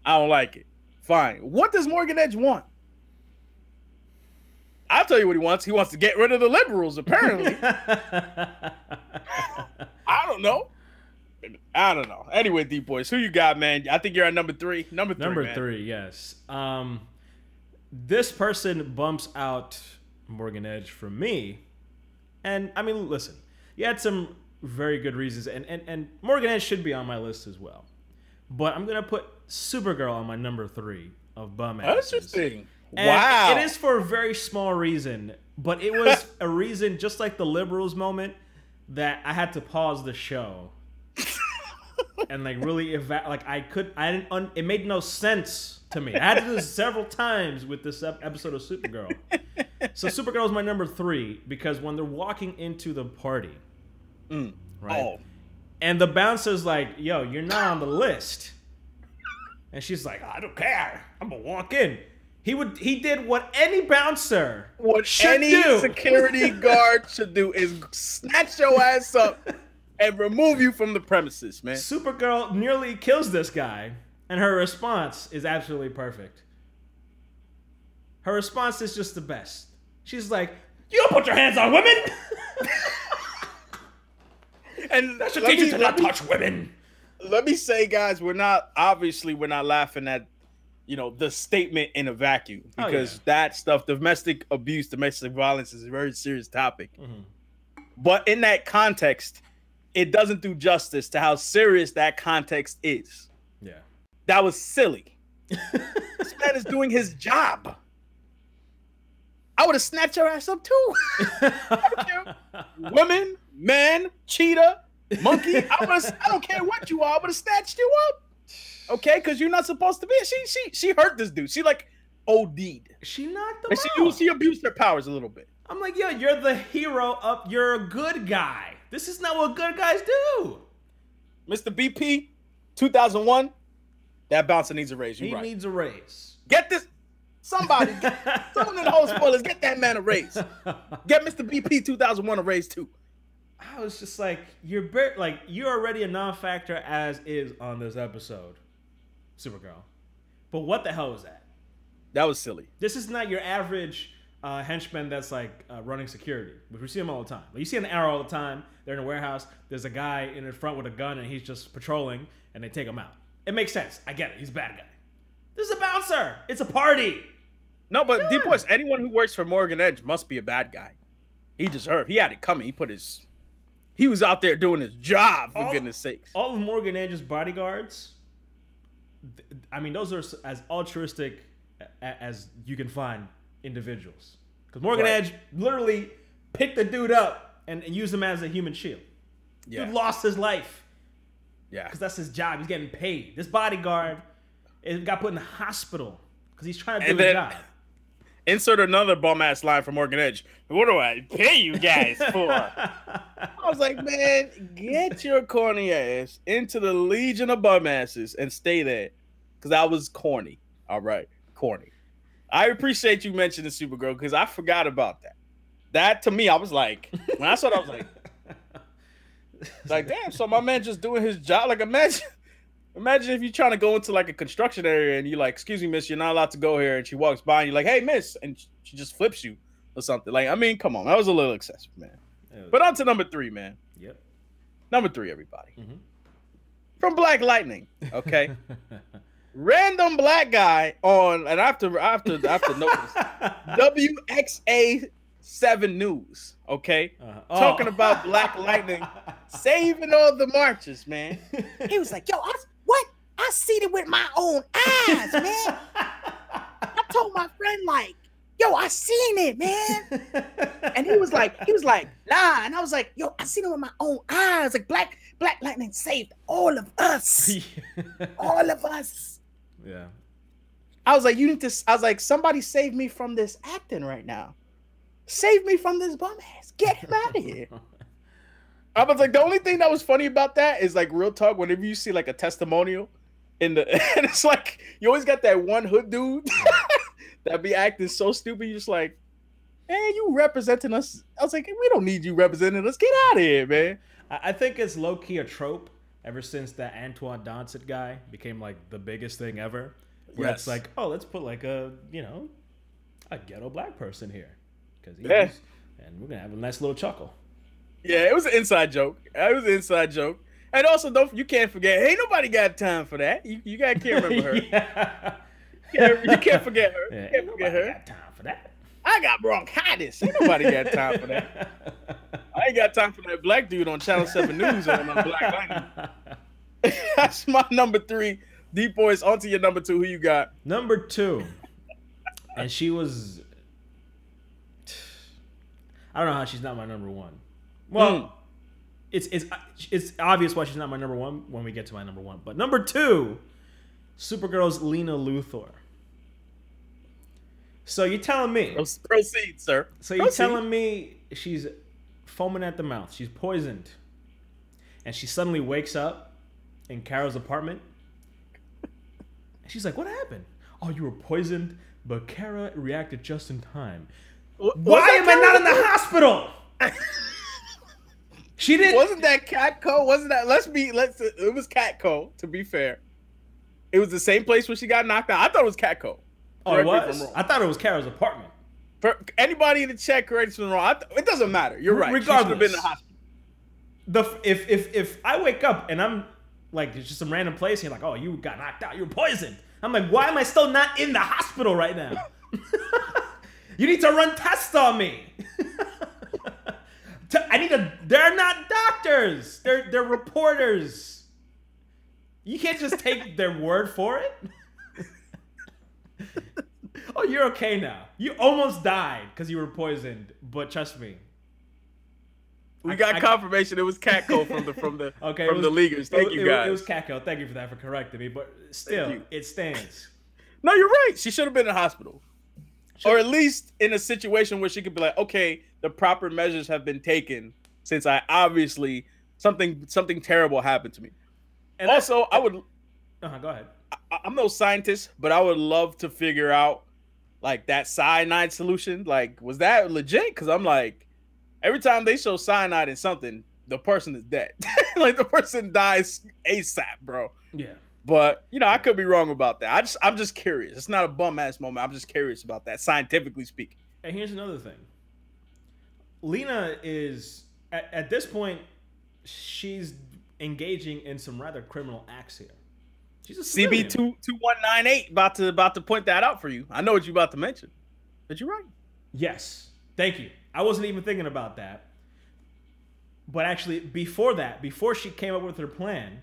I don't like it. Fine. What does Morgan Edge want? I'll tell you what he wants. He wants to get rid of the liberals, apparently. I don't know. Anyway, DeepBoyce, who you got, man? I think you're at number 3. Number 3, yes. This person bumps out Morgan Edge for me. And, I mean, listen. You had some very good reasons. And Morgan Edge should be on my list as well. But I'm going to put Supergirl on my number 3 of bum asses. Interesting. And wow. It is for a very small reason. But it was a reason, just like the liberals moment, that I had to pause the show. And like really it made no sense to me. I had to do this several times with this episode of Supergirl. So Supergirl is my number 3 because when they're walking into the party, right? And the bouncer's like, yo, you're not on the list. And she's like, I don't care. I'm gonna walk in. He did what any bouncer should do. Security guard should do is snatch your ass up and remove you from the premises, man. Supergirl nearly kills this guy, and her response is absolutely perfect. Her response is just the best. She's like, you don't put your hands on women! And that should teach you to not touch women. Let me say, guys, we're not laughing at, the statement in a vacuum. Because that stuff, domestic abuse, domestic violence is a very serious topic. Mm-hmm. But in that context, it doesn't do justice to how serious that context is. Yeah. That was silly. This man is doing his job. I would have snatched your ass up too. Woman, man, cheetah, monkey. I don't care what you are. I would have snatched you up. Okay, because you're not supposed to be. She hurt this dude. She like OD'd. She knocked him out. She abused her powers a little bit. I'm like, yo, you're the hero you're a good guy. This is not what good guys do. Mr. BP, 2001, that bouncer needs a raise. He needs a raise. Get this. Someone in the whole spoilers, get that man a raise. Get Mr. BP 2001 a raise too. I was just like, you're already a non-factor as is on this episode, Supergirl. But what the hell was that? That was silly. This is not your average henchman that's like running security, which we see him all the time. Like, you see an Arrow all the time. They're in a warehouse. There's a guy in the front with a gun, and he's just patrolling, and they take him out. It makes sense. I get it. He's a bad guy. This is a bouncer. It's a party. No, but DeepBoyce, anyone who works for Morgan Edge must be a bad guy. He had it coming. He was out there doing his job, for goodness sakes. All of Morgan Edge's bodyguards, I mean, those are as altruistic as you can find individuals. Because Morgan Edge literally picked the dude up and used him as a human shield. Yeah. Dude lost his life. Yeah. Because that's his job. He's getting paid. This bodyguard got put in the hospital because he's trying to do his job. Insert another bum-ass line from Morgan Edge. What do I pay you guys for? I was like, man, get your corny ass into the legion of bum-asses and stay there. Because I was corny. All right, corny. I appreciate you mentioning Supergirl because I forgot about that. That, to me, I was like, when I saw it, I was like, damn, so my man just doing his job. Like, imagine if you're trying to go into like a construction area and you're like, excuse me, miss, you're not allowed to go here. And she walks by and you're like, hey, miss. And she just flips you or something. Like, I mean, come on. That was a little excessive, man. But on to number 3, man. Yep. Number 3, everybody. Mm-hmm. From Black Lightning, okay? Random black guy on, and I have to notice, WXA 7 News, okay? Talking about Black Lightning saving all the marches, man. He was like, yo, I seen it with my own eyes, man. I told my friend, like, yo, I seen it, man. And he was like, nah. And I was like, yo, I seen it with my own eyes. Like, Black Lightning saved all of us. All of us. Yeah. I was like, you need to. I was like, somebody save me from this acting right now. Save me from this bum ass. Get him out of here. I was like, the only thing that was funny about that is like real talk. Whenever you see like a testimonial in the, and it's like you always got that one hood dude that be acting so stupid. You're just like, man, you representing us. I was like, we don't need you representing us. Get out of here, man. I think it's low key a trope ever since that Antoine Donsett guy became like the biggest thing ever. Where it's like, oh, let's put like a ghetto black person here, because and we're gonna have a nice little chuckle. Yeah, it was an inside joke. And also, you can't forget. Ain't nobody got time for that. You can't remember her. You can't forget her. Yeah, you can't forget her. Got time for that. I got bronchitis. Ain't nobody got time for that. I ain't got time for that black dude on Channel 7 News on my Black Lightning. That's my number 3. DeepBoyce, on to your number 2. Who you got? Number 2. And she was... I don't know how she's not my number 1. Well, it's obvious why she's not my number 1 when we get to my number 1. But number 2, Supergirl's Lena Luthor. So you're telling me... Proceed, sir. So you're telling me she's foaming at the mouth. She's poisoned. And she suddenly wakes up in Kara's apartment. And she's like, what happened? Oh, you were poisoned, but Kara reacted just in time. Why am I not in the hospital? She didn't. Wasn't that Catco? Wasn't that? It was Catco, to be fair. It was the same place where she got knocked out. I thought it was Catco. Oh, it was? I thought it was Kara's apartment. For anybody in the chat, correct me if I'm wrong. It doesn't matter. You're right. Regardless. She should have been in the hospital. If I wake up and I'm like, it's just some random place, and you're like, oh, you got knocked out. You were poisoned. I'm like, why am I still not in the hospital right now? You need to run tests on me. They're not doctors. They're reporters. You can't just take their word for it. Oh, you're okay now. You almost died because you were poisoned, but trust me. We got confirmation it was Catco from the leaguers. Thank you guys. It was Catco. Thank you for that, for correcting me. But still, it stands. No, you're right. She should have been in the hospital. Or at least in a situation where she could be like, okay, the proper measures have been taken since I obviously something terrible happened to me. And also, I would go ahead. I'm no scientist, but I would love to figure out like that cyanide solution. Like, was that legit? Because I'm like, every time they show cyanide in something, the person is dead. Like the person dies ASAP, bro. Yeah. But I could be wrong about that. I'm just curious. It's not a bum ass moment. I'm just curious about that, scientifically speaking. And here's another thing. Lena is at this point, she's engaging in some rather criminal acts here. She's a civilian. CB2198 about to point that out for you. I know what you're about to mention, but you're right. Yes, thank you. I wasn't even thinking about that. But actually, before she came up with her plan,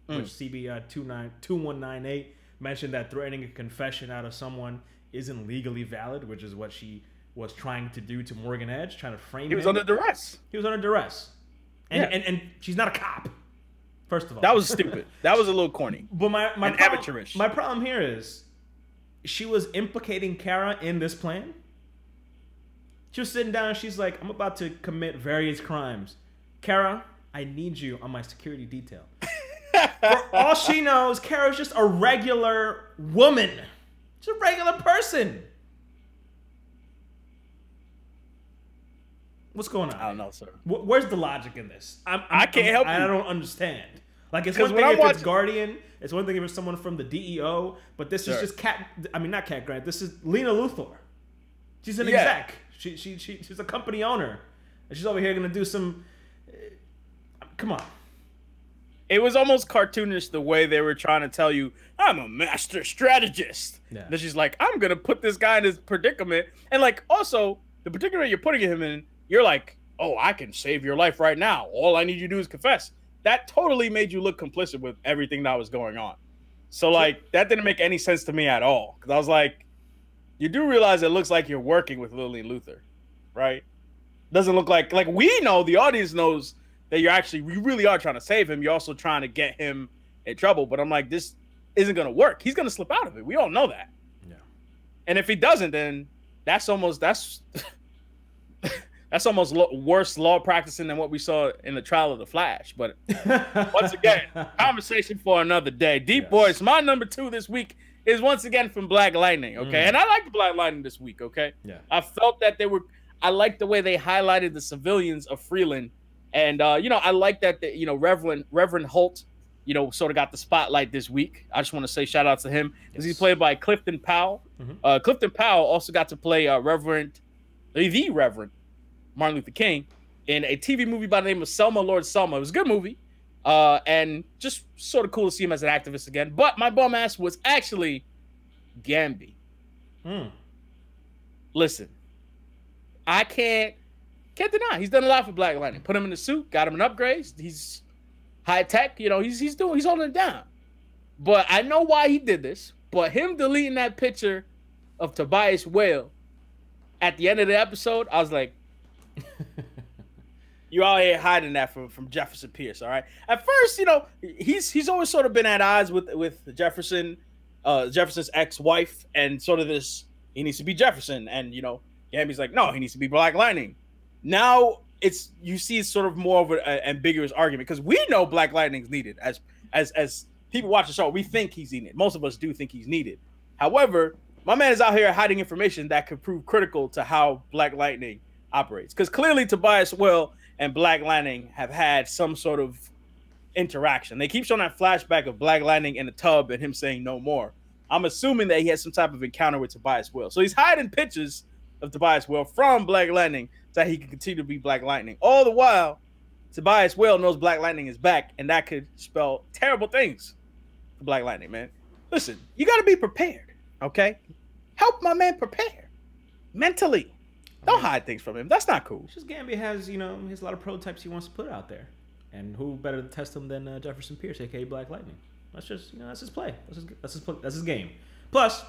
which CB2198 mentioned that threatening a confession out of someone isn't legally valid, which is what she was trying to do to Morgan Edge, trying to frame him. He was under duress. And she's not a cop. First of all, that was stupid. That was a little corny. But my amateurish. My problem here is she was implicating Kara in this plan. She was sitting down and she's like, I'm about to commit various crimes. Kara, I need you on my security detail. For all she knows, Kara's just a regular woman. She's a regular person. What's going on? I don't know, sir. Where's the logic in this? I can't help you. I don't understand. Like, it's one thing if it's Guardian. It's one thing if it's someone from the DEO. But this is just not Cat Grant. This is Lena Luthor. She's an exec. She's a company owner. And she's over here going to do some... Come on. It was almost cartoonish the way they were trying to tell you, I'm a master strategist. Yeah. Then she's like, I'm going to put this guy in his predicament. And like, also, the predicament you're putting him in, you're like, oh, I can save your life right now. All I need you to do is confess. That totally made you look complicit with everything that was going on. So like, that didn't make any sense to me at all. Because I was like, you do realize it looks like you're working with Lillian Luthor, right? Doesn't look like we know, the audience knows that you really are trying to save him. You're also trying to get him in trouble. But I'm like, this isn't going to work. He's going to slip out of it. We all know that. And if he doesn't, then that's almost worse law practicing than what we saw in the trial of the Flash. But once again, conversation for another day. DeepBoyce, my number 2 this week is once again from Black Lightning. Okay, and I liked Black Lightning this week. Okay, yeah, I felt that I liked the way they highlighted the civilians of Freeland, and I like that Reverend Holt, sort of got the spotlight this week. I just want to say shout out to him because he's played by Clifton Powell. Clifton Powell also got to play the Reverend Martin Luther King in a TV movie by the name of Selma Lord Selma. It was a good movie, and just sort of cool to see him as an activist again. But my bum ass was actually Gambi. Listen, I can't deny he's done a lot for Black Lightning. Put him in the suit, got him an upgrade. He's high tech, he's holding it down. But I know why he did this. But him deleting that picture of Tobias Whale at the end of the episode, I was like, you out here hiding that from Jefferson Pierce, all right? At first, he's always sort of been at odds with Jefferson's ex-wife, and sort of this, he needs to be Jefferson, and Gambi's like, no, he needs to be Black Lightning. Now you see it's sort of more of an ambiguous argument, because we know Black Lightning's needed. As people watch the show, we think he's needed. Most of us do think he's needed. However, my man is out here hiding information that could prove critical to how Black Lightning operates. Because clearly Tobias Will and Black Lightning have had some sort of interaction. They keep showing that flashback of Black Lightning in the tub and him saying no more. I'm assuming that he has some type of encounter with Tobias Will. So he's hiding pictures of Tobias Will from Black Lightning so that he can continue to be Black Lightning. All the while, Tobias Will knows Black Lightning is back, and that could spell terrible things for Black Lightning, man. Listen, you got to be prepared, okay? Help my man prepare mentally. Don't hide things from him. That's not cool. It's just Gambi has, he has a lot of prototypes he wants to put out there. And who better to test him than Jefferson Pierce, a.k.a. Black Lightning? That's just, that's his play. That's his game. Plus,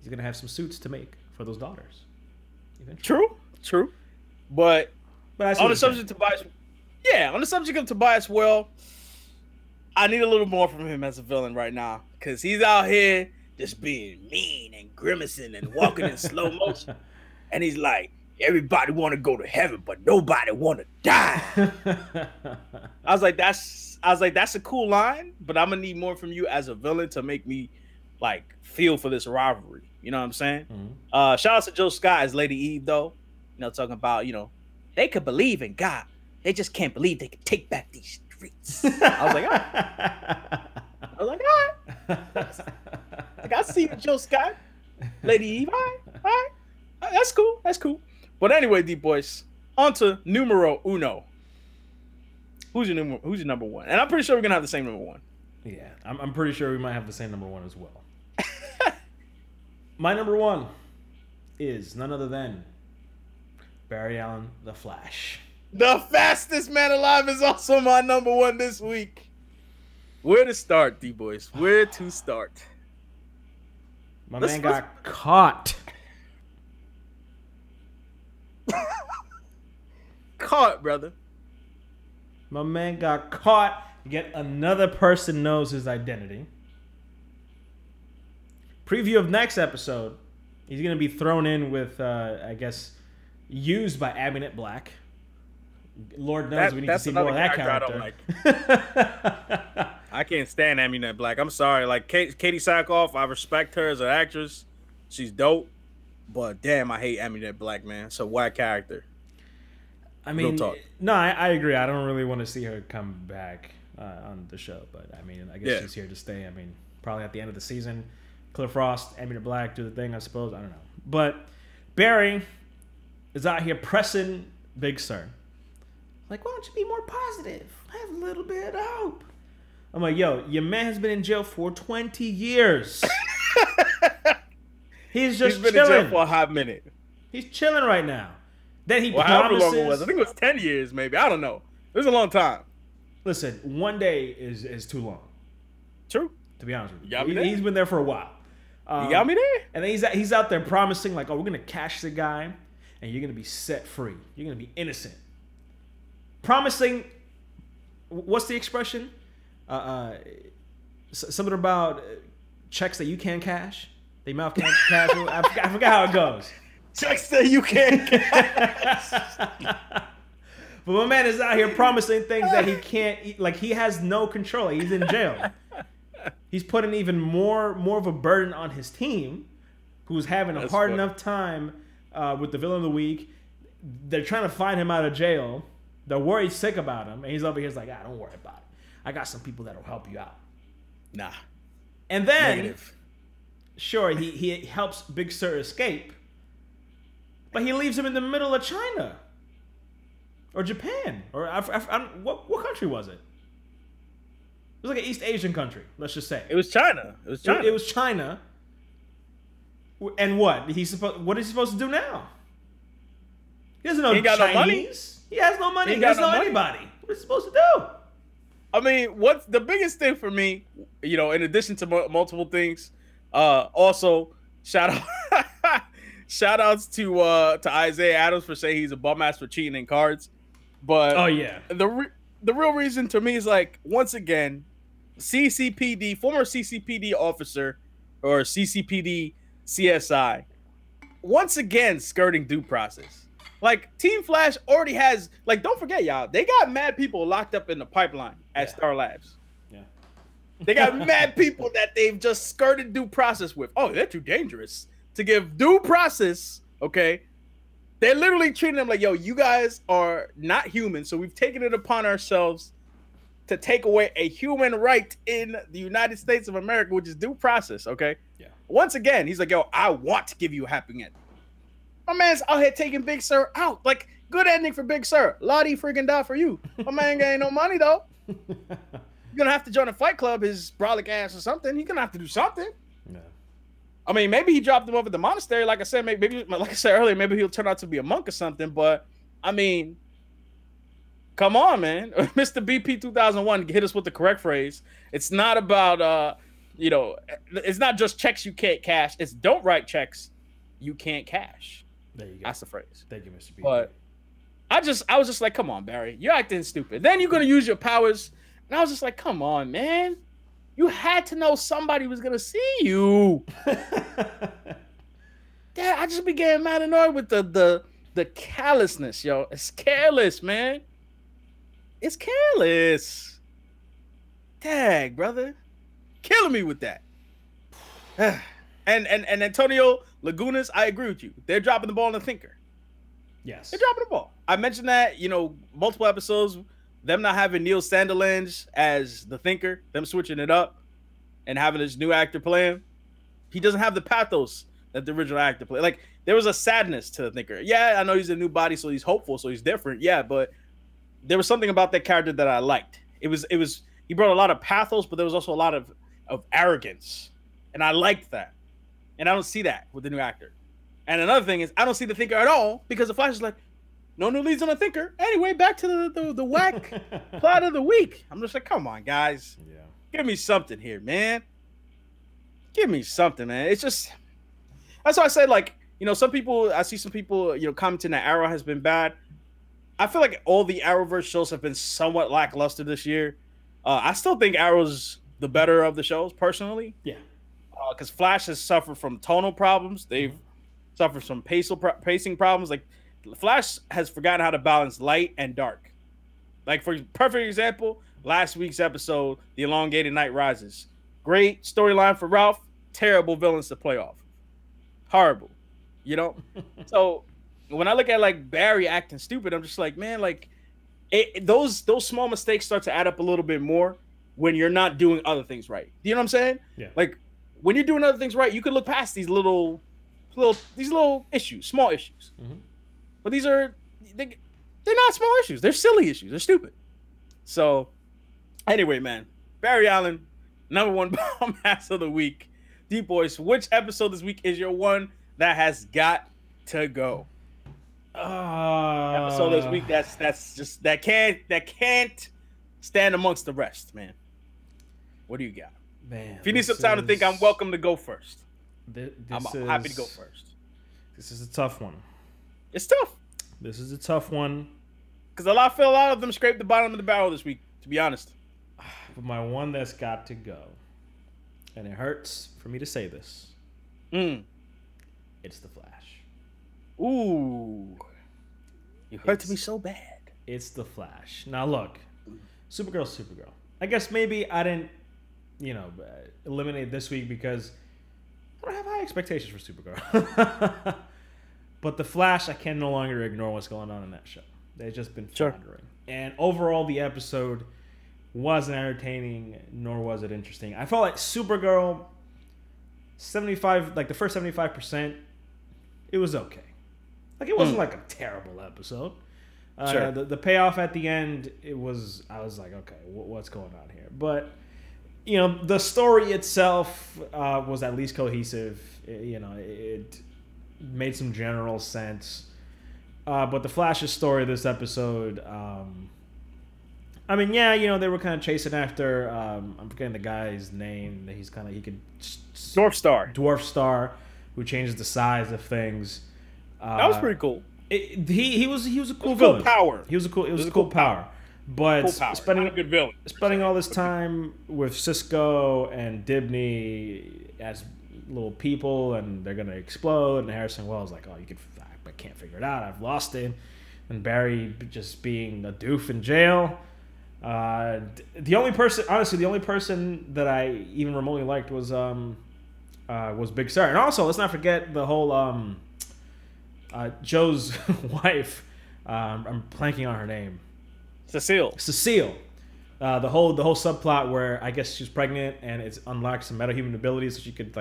he's going to have some suits to make for those daughters. Eventually. True. But on the subject of Tobias Will, I need a little more from him as a villain right now. Because he's out here just being mean and grimacing and walking in slow motion. And he's like, everybody want to go to heaven, but nobody want to die. I was like, that's a cool line, but I'm gonna need more from you as a villain to make me like feel for this rivalry. You know what I'm saying? Mm-hmm. Shout out to Joe Scott as Lady Eve, though. Talking about they could believe in God, they just can't believe they could take back these streets. I was like, all right. Like, I see you, Joe Scott, Lady Eve. All right. That's cool. But anyway, DeepBoyce, on to numero uno. Who's your number one? And I'm pretty sure we're gonna have the same number one. Yeah, I'm pretty sure we might have the same number one as well. My number one is none other than Barry Allen, the Flash. The fastest man alive is also my number one this week. Where to start, DeepBoyce? Where to start? My man got caught. Caught, brother. My man got caught. Yet another person knows his identity. Preview of next episode. He's going to be thrown in with, I guess, used by Aminette Black. Lord knows we need to see more of that character. I don't like. I can't stand Aminette Black. I'm sorry. Like, Katie Sackhoff, I respect her as an actress. She's dope. But damn, I hate Aminette Black, man. It's a whack character. I mean, no, I agree. I don't really want to see her come back on the show. But, I mean, I guess she's here to stay. I mean, probably at the end of the season. Cliff Frost, Aminette Black do the thing, I suppose. I don't know. But Barry is out here pressing Big Sur. Like, why don't you be more positive? Have a little bit of hope. I'm like, yo, your man has been in jail for 20 years. He's been chilling. In jail for a hot minute. He's chilling right now. Then he promises. However long it was. I think it was 10 years, maybe. I don't know. It was a long time. Listen, one day is too long. True. To be honest with you. He's been there for a while. You got me there? And then he's out there promising, like, oh, we're going to catch the guy, and you're going to be set free. You're going to be innocent. Promising, what's the expression? Something about checks that you can't cash, They mouth can't cash. I forgot how it goes. Checks that you can't cash. But my man is out here promising things that he can't eat. Like, he has no control. He's in jail. He's putting even more of a burden on his team, who's having a hard enough time with the villain of the week. They're trying to find him out of jail. They're worried sick about him. And he's over here like, don't worry about it. I got some people that'll help you out. Nah. And then, Negative. Sure, he helps Big Sur escape. But he leaves him in the middle of China. Or Japan. Or what country was it? It was like an East Asian country, let's just say. It was China. It was China. It was China. And what? What is he supposed to do now? He doesn't know Chinese. No money. He has no money. He doesn't know anybody. What is he supposed to do? I mean, what's the biggest thing for me, in addition to multiple things, also shout outs to Isaiah Adams for saying he's a bum ass for cheating in cards. But the real reason to me is like, once again, former CCPD officer or CCPD CSI, once again skirting due process. Like, Team Flash already has, like, don't forget, y'all, they got mad people locked up in the pipeline at Star Labs. Yeah. They got mad people that they've just skirted due process with. Oh, they're too dangerous to give due process, okay? They're literally treating them like, yo, you guys are not human, so we've taken it upon ourselves to take away a human right in the United States of America, which is due process, okay? Yeah. Once again, he's like, yo, I want to give you a happy ending. My man's out here taking Big Sur out. Like, good ending for Big Sur. Lottie freaking die for you. My man ain't no money, though. You're going to have to join a fight club, his brolic ass or something. He's going to have to do something. Yeah. I mean, maybe he dropped him over at the monastery. Like I said, maybe, like I said earlier, maybe he'll turn out to be a monk or something. But, I mean, come on, man. Mr. BP 2001 hit us with the correct phrase. It's not about, it's not just checks you can't cash. It's don't write checks you can't cash. There you go. That's the phrase. Thank you, Mr. B. But I was just like, come on, Barry. You're acting stupid. Then you're going to use your powers. And I was just like, come on, man. You had to know somebody was going to see you. Yeah, I just began mad annoyed with the callousness, yo. It's careless, man. It's careless. Dang, brother. Killing me with that. And Antonio Lagunas, I agree with you. They're dropping the ball on the thinker. Yes. They're dropping the ball. I mentioned that, multiple episodes, them not having Neil Sandilands as the thinker, them switching it up and having this new actor play him. He doesn't have the pathos that the original actor played. Like, there was a sadness to the thinker. Yeah, I know he's a new body, so he's hopeful, so he's different. Yeah, but there was something about that character that I liked. It was he brought a lot of pathos, but there was also a lot of arrogance. And I liked that. And I don't see that with the new actor. And another thing is, I don't see the thinker at all because the Flash is like, no new leads on the thinker. Anyway, back to the whack plot of the week. I'm just like, come on, guys. Yeah. Give me something here, man. Give me something, man. It's just, that's why I said, like, I see some people, commenting that Arrow has been bad. I feel like all the Arrowverse shows have been somewhat lackluster this year. I still think Arrow's the better of the shows, personally. Yeah. Because Flash has suffered from tonal problems. They've suffered from pacing problems. Like, Flash has forgotten how to balance light and dark. Like, for perfect example, last week's episode, The Elongated Night Rises. Great storyline for Ralph. Terrible villains to play off. Horrible. So, when I look at, like, Barry acting stupid, I'm just like, man, like, those small mistakes start to add up a little bit more when you're not doing other things right. Do you know what I'm saying? Yeah. Like, when you're doing other things right, you can look past these little issues, small issues. Mm-hmm. But they're not small issues. They're silly issues. They're stupid. So, anyway, man, Barry Allen, #1 bomb ass of the week. DeepBoyce, which episode this week is your one that has got to go? Episode this week that can't stand amongst the rest, man. What do you got? Man, if you need some time to think, I'm welcome to go first. I'm happy to go first. This is a tough one. It's tough. This is a tough one. Because I feel a lot of them scraped the bottom of the barrel this week, to be honest. But my one that's got to go, and it hurts for me to say this, It's the Flash. Ooh. You hurt me so bad. It's the Flash. Now look, Supergirl's Supergirl. I guess maybe I didn't, eliminate this week because I don't have high expectations for Supergirl. But the Flash, I can no longer ignore what's going on in that show. They've just been floundering. And overall, the episode wasn't entertaining, nor was it interesting. I felt like Supergirl, the first 75%, it was okay. Like, it wasn't like a terrible episode. The payoff at the end, I was like, okay, what's going on here? But, the story itself was at least cohesive. It made some general sense. But the Flash's story this episode, they were kind of chasing after, I'm forgetting the guy's name. Dwarf Star, who changes the size of things. That was pretty cool. He was a cool villain. Power. It was a cool power. But spending a good villain. Spending all this time with Cisco and Dibney as little people, and they're gonna explode. And Harrison Wells like, I can't figure it out. I've lost it. And Barry just being a doof in jail. The only person that I even remotely liked was Big Sur. And also, let's not forget the whole Joe's wife. I'm blanking on her name. Cecile. The whole subplot where I guess she's pregnant and it's unlocked some metahuman abilities so she could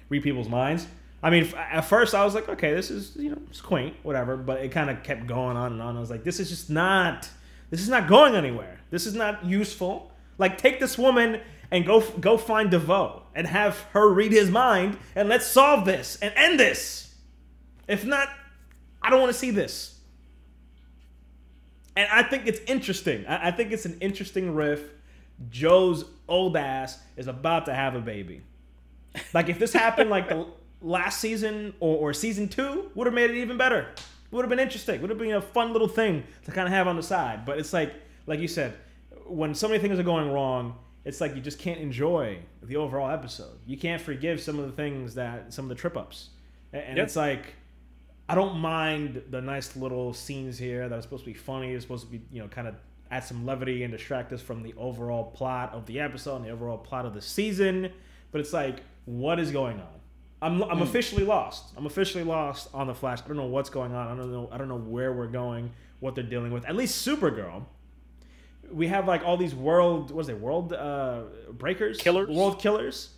read people's minds. I mean, at first I was like, okay, this is it's quaint, whatever. But it kind of kept going on and on. I was like, this is not going anywhere. This is not useful. Like, take this woman and go find DeVoe and have her read his mind and let's solve this and end this. If not, I don't want to see this. And I think it's interesting. I think it's an interesting riff. Joe's old ass is about to have a baby. Like, if this happened like the last season or season 2, would have made it even better. Would have been interesting. Would have been a fun little thing to kind of have on the side. But it's like you said, when so many things are going wrong, it's like you just can't enjoy the overall episode. You can't forgive some of the trip-ups. And It's like, I don't mind the nice little scenes here that are supposed to be funny. It's supposed to be, kind of add some levity and distract us from the overall plot of the episode and the overall plot of the season. But it's like, what is going on? I'm officially lost. I'm officially lost on the Flash. I don't know what's going on. I don't know where we're going, what they're dealing with. At least Supergirl. We have all these world breakers? World killers.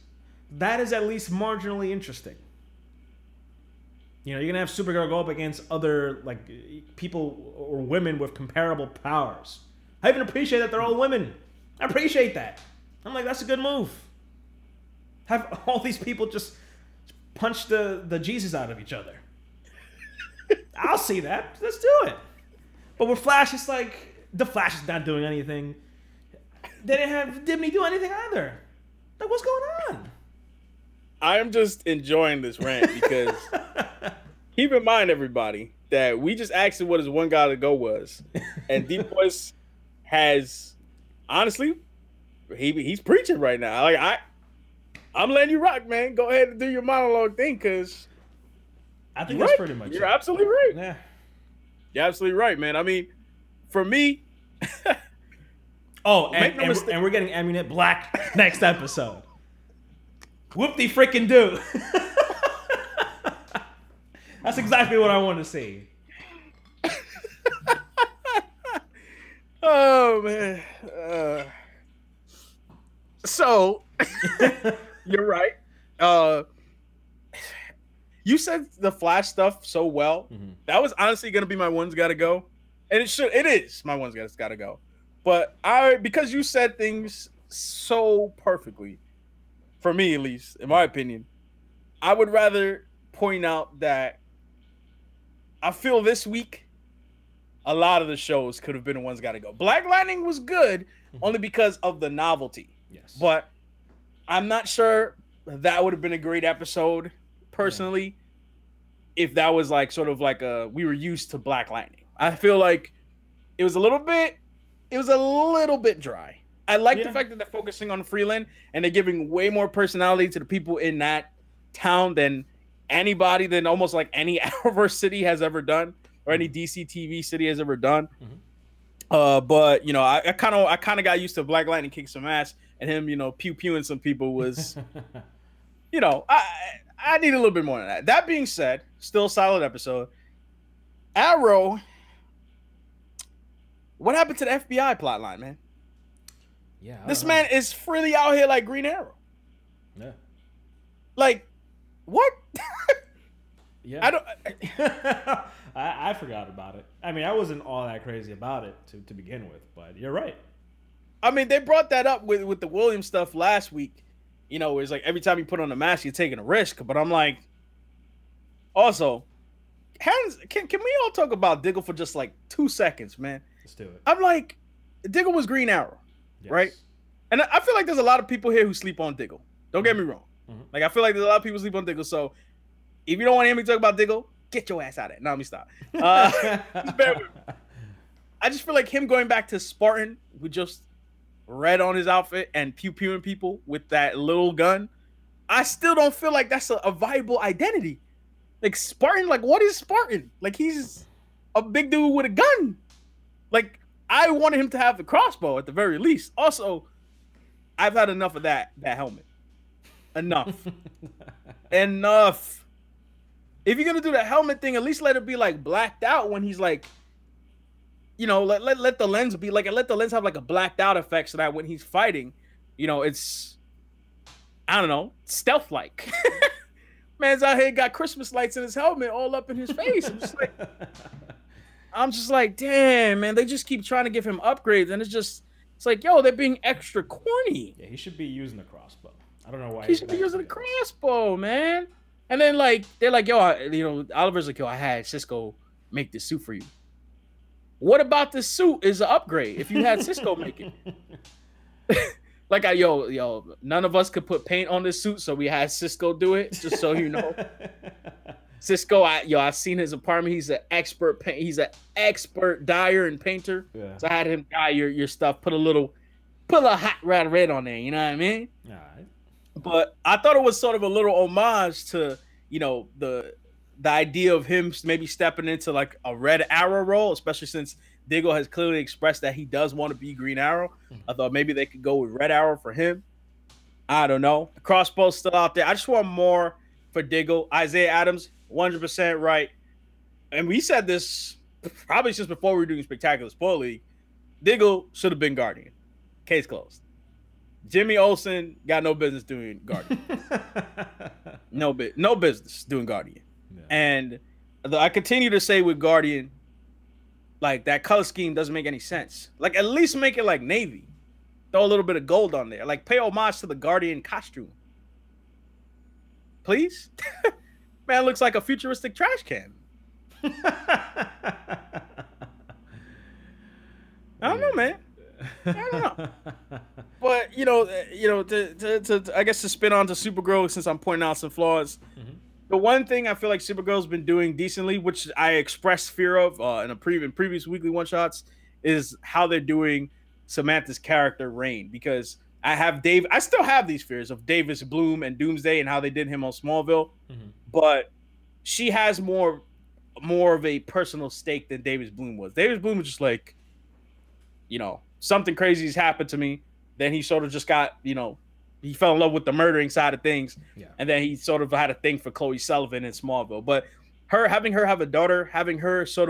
That is at least marginally interesting. You're going to have Supergirl go up against other people or women with comparable powers. I even appreciate that they're all women. I appreciate that. I'm like, that's a good move. Have all these people just punch the Jesus out of each other. I'll see that. Let's do it. But with Flash, it's like, the Flash is not doing anything. They didn't have Dibney do anything either. Like, what's going on? I am just enjoying this rant because keep in mind, everybody, that we just asked him what his one guy to go was. And DeepBoyce has, honestly, he's preaching right now. I'm letting you rock, man. Go ahead and do your monologue thing, because I think that's pretty much You're absolutely right. Yeah. You're absolutely right, man. I mean, for me... and we're getting Amunet Black next episode. Whoop-de-frickin'-do. That's exactly what I want to see. Oh, man. So, you're right. You said the Flash stuff so well. Mm-hmm. That was honestly going to be my one's got to go. And it is my one's got to go. But because you said things so perfectly, for me at least, in my opinion, I would rather point out that I feel this week a lot of the shows could have been the ones got to go. Black Lightning was good only because of the novelty. Yes. But I'm not sure that would have been a great episode personally if that was we were used to Black Lightning. I feel like it was a little bit dry. I like the fact that they're focusing on Freeland and they're giving way more personality to the people in that town than anybody than almost like any Arrowverse city has ever done, or any DC TV city has ever done. But you know, I kind of got used to Black Lightning kick some ass, and him, you know, pew-pewing some people was, you know, I need a little bit more than that. That being said, still a solid episode. Arrow, what happened to the FBI plotline, man? Yeah, this man is freely out here like Green Arrow. Yeah. Like, what? Yeah. I forgot about it. I mean, I wasn't all that crazy about it to begin with, but you're right. I mean, they brought that up with the Williams stuff last week. You know, it's like every time you put on a mask, you're taking a risk. But I'm like, also, can we all talk about Diggle for just like 2 seconds, man? Let's do it. I'm like, Diggle was Green Arrow, yes. Right? And I feel like there's a lot of people here who sleep on Diggle. Don't get me wrong. Like, I feel like there's a lot of people sleep on Diggle. So if you don't want to hear me talk about Diggle, get your ass out of it. No, let me stop. Just bear with me. I just feel like him going back to Spartan with just red on his outfit and pew-pewing people with that little gun, I still don't feel like that's a viable identity. Like, Spartan, like, what is Spartan? Like, he's a big dude with a gun. Like, I wanted him to have the crossbow at the very least. Also, I've had enough of that helmet. Enough. Enough. If you're going to do the helmet thing, at least let it be, like, blacked out when he's, like, you know, let the lens be like, let the lens have like a blacked out effect so that when he's fighting, you know, it's, I don't know, stealth like. Man's out here got Christmas lights in his helmet all up in his face. I'm just like, damn, man, they just keep trying to give him upgrades, and it's like, yo, they're being extra corny. Yeah, he should be using the crossbow. I don't know why he should be using the crossbow, man. And then like they're like, yo, you know, Oliver's like, yo, I had Cisco make this suit for you. What about this suit is an upgrade if you had Cisco make it? Like, yo, none of us could put paint on this suit, so we had Cisco do it, just so you know. Cisco, I've seen his apartment. He's an expert dyer and painter. Yeah. So I had him dye your stuff, put a hot red on there, you know what I mean? All right. But I thought it was sort of a little homage to, you know, the idea of him maybe stepping into like a Red Arrow role, especially since Diggle has clearly expressed that he does want to be Green Arrow. I thought maybe they could go with Red Arrow for him. I don't know. The crossbow's still out there. I just want more for Diggle. Isaiah Adams, 100% right. And we said this probably just before we were doing Spectacular Spoil League. Diggle should have been Guardian. Case closed. Jimmy Olsen got no business doing Guardian. No business doing Guardian. Yeah. And I continue to say with Guardian, like, that color scheme doesn't make any sense. Like, at least make it like navy. Throw a little bit of gold on there. Like, pay homage to the Guardian costume. Please? Man, looks like a futuristic trash can. I don't know, man. I don't know. But, you know, to I guess to spin on to Supergirl, since I'm pointing out some flaws. The one thing I feel like Supergirl's been doing decently, which I expressed fear of in previous weekly one-shots, is how they're doing Samantha's character, Rain. Because I still have these fears of Davis Bloom and Doomsday and how they did him on Smallville. But she has more of a personal stake than Davis Bloom was. Davis Bloom was just like, you know, something crazy has happened to me. Then he sort of just got, you know, he fell in love with the murdering side of things. Yeah. And then he sort of had a thing for Chloe Sullivan in Smallville. But having her have a daughter, having her show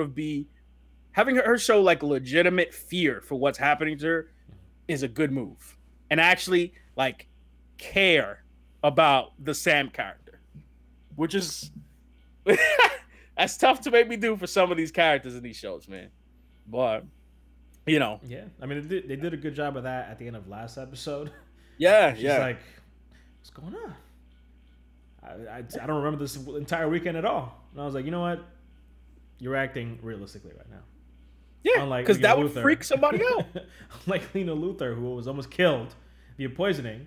like legitimate fear for what's happening to her is a good move. And actually like care about the Sam character, which is that's tough to make me do for some of these characters in these shows, man. But, you know. Yeah. I mean, they did a good job of that at the end of last episode. Yeah, She's like, what's going on? I don't remember this entire weekend at all. And I was like, you know what? You're acting realistically right now. Yeah, because that would freak somebody out. Like Lena Luthor, who was almost killed via poisoning,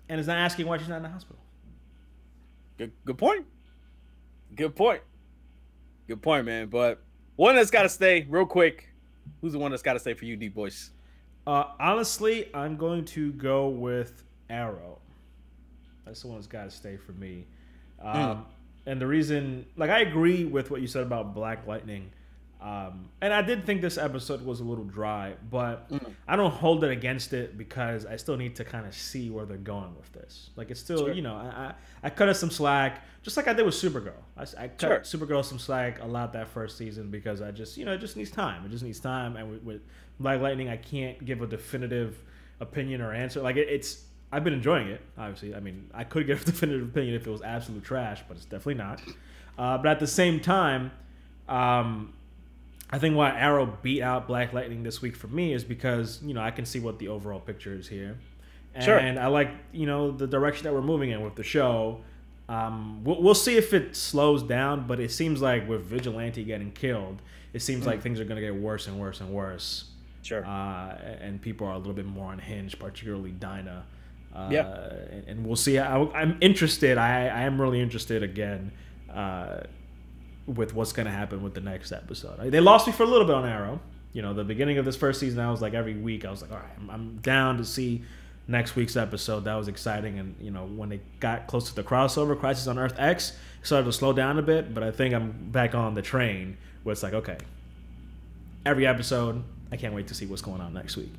and is not asking why she's not in the hospital. Good point. Good point, man. But one that's got to stay real quick. Who's the one that's got to stay for you, DeepBoyce? Honestly, I'm going to go with Arrow. That's the one that's got to stay for me. And the reason, like, I agree with what you said about Black Lightning. And I did think this episode was a little dry, but I don't hold it against it because I still need to kind of see where they're going with this. Like, it's still, you know, I cut us some slack, just like I did with Supergirl. I cut Supergirl some slack a lot that first season because I just, you know, it just needs time. It just needs time. And with Black Lightning, I can't give a definitive opinion or answer. Like, I've been enjoying it, obviously. I mean, I could give a definitive opinion if it was absolute trash, but it's definitely not. But at the same time, I think why Arrow beat out Black Lightning this week for me is because, you know, I can see what the overall picture is here. And I like, you know, the direction that we're moving in with the show. We'll see if it slows down, but it seems like with Vigilante getting killed, it seems like things are going to get worse and worse and worse. And people are a little bit more unhinged, particularly Dinah. And we'll see. I'm interested. I am really interested again with what's going to happen with the next episode. They lost me for a little bit on Arrow. You know, the beginning of this first season, I was like, every week, I was like, all right, I'm down to see next week's episode. That was exciting. And, you know, when they got close to the crossover, Crisis on Earth X, it started to slow down a bit. But I think I'm back on the train where it's like, okay, every episode, I can't wait to see what's going on next week.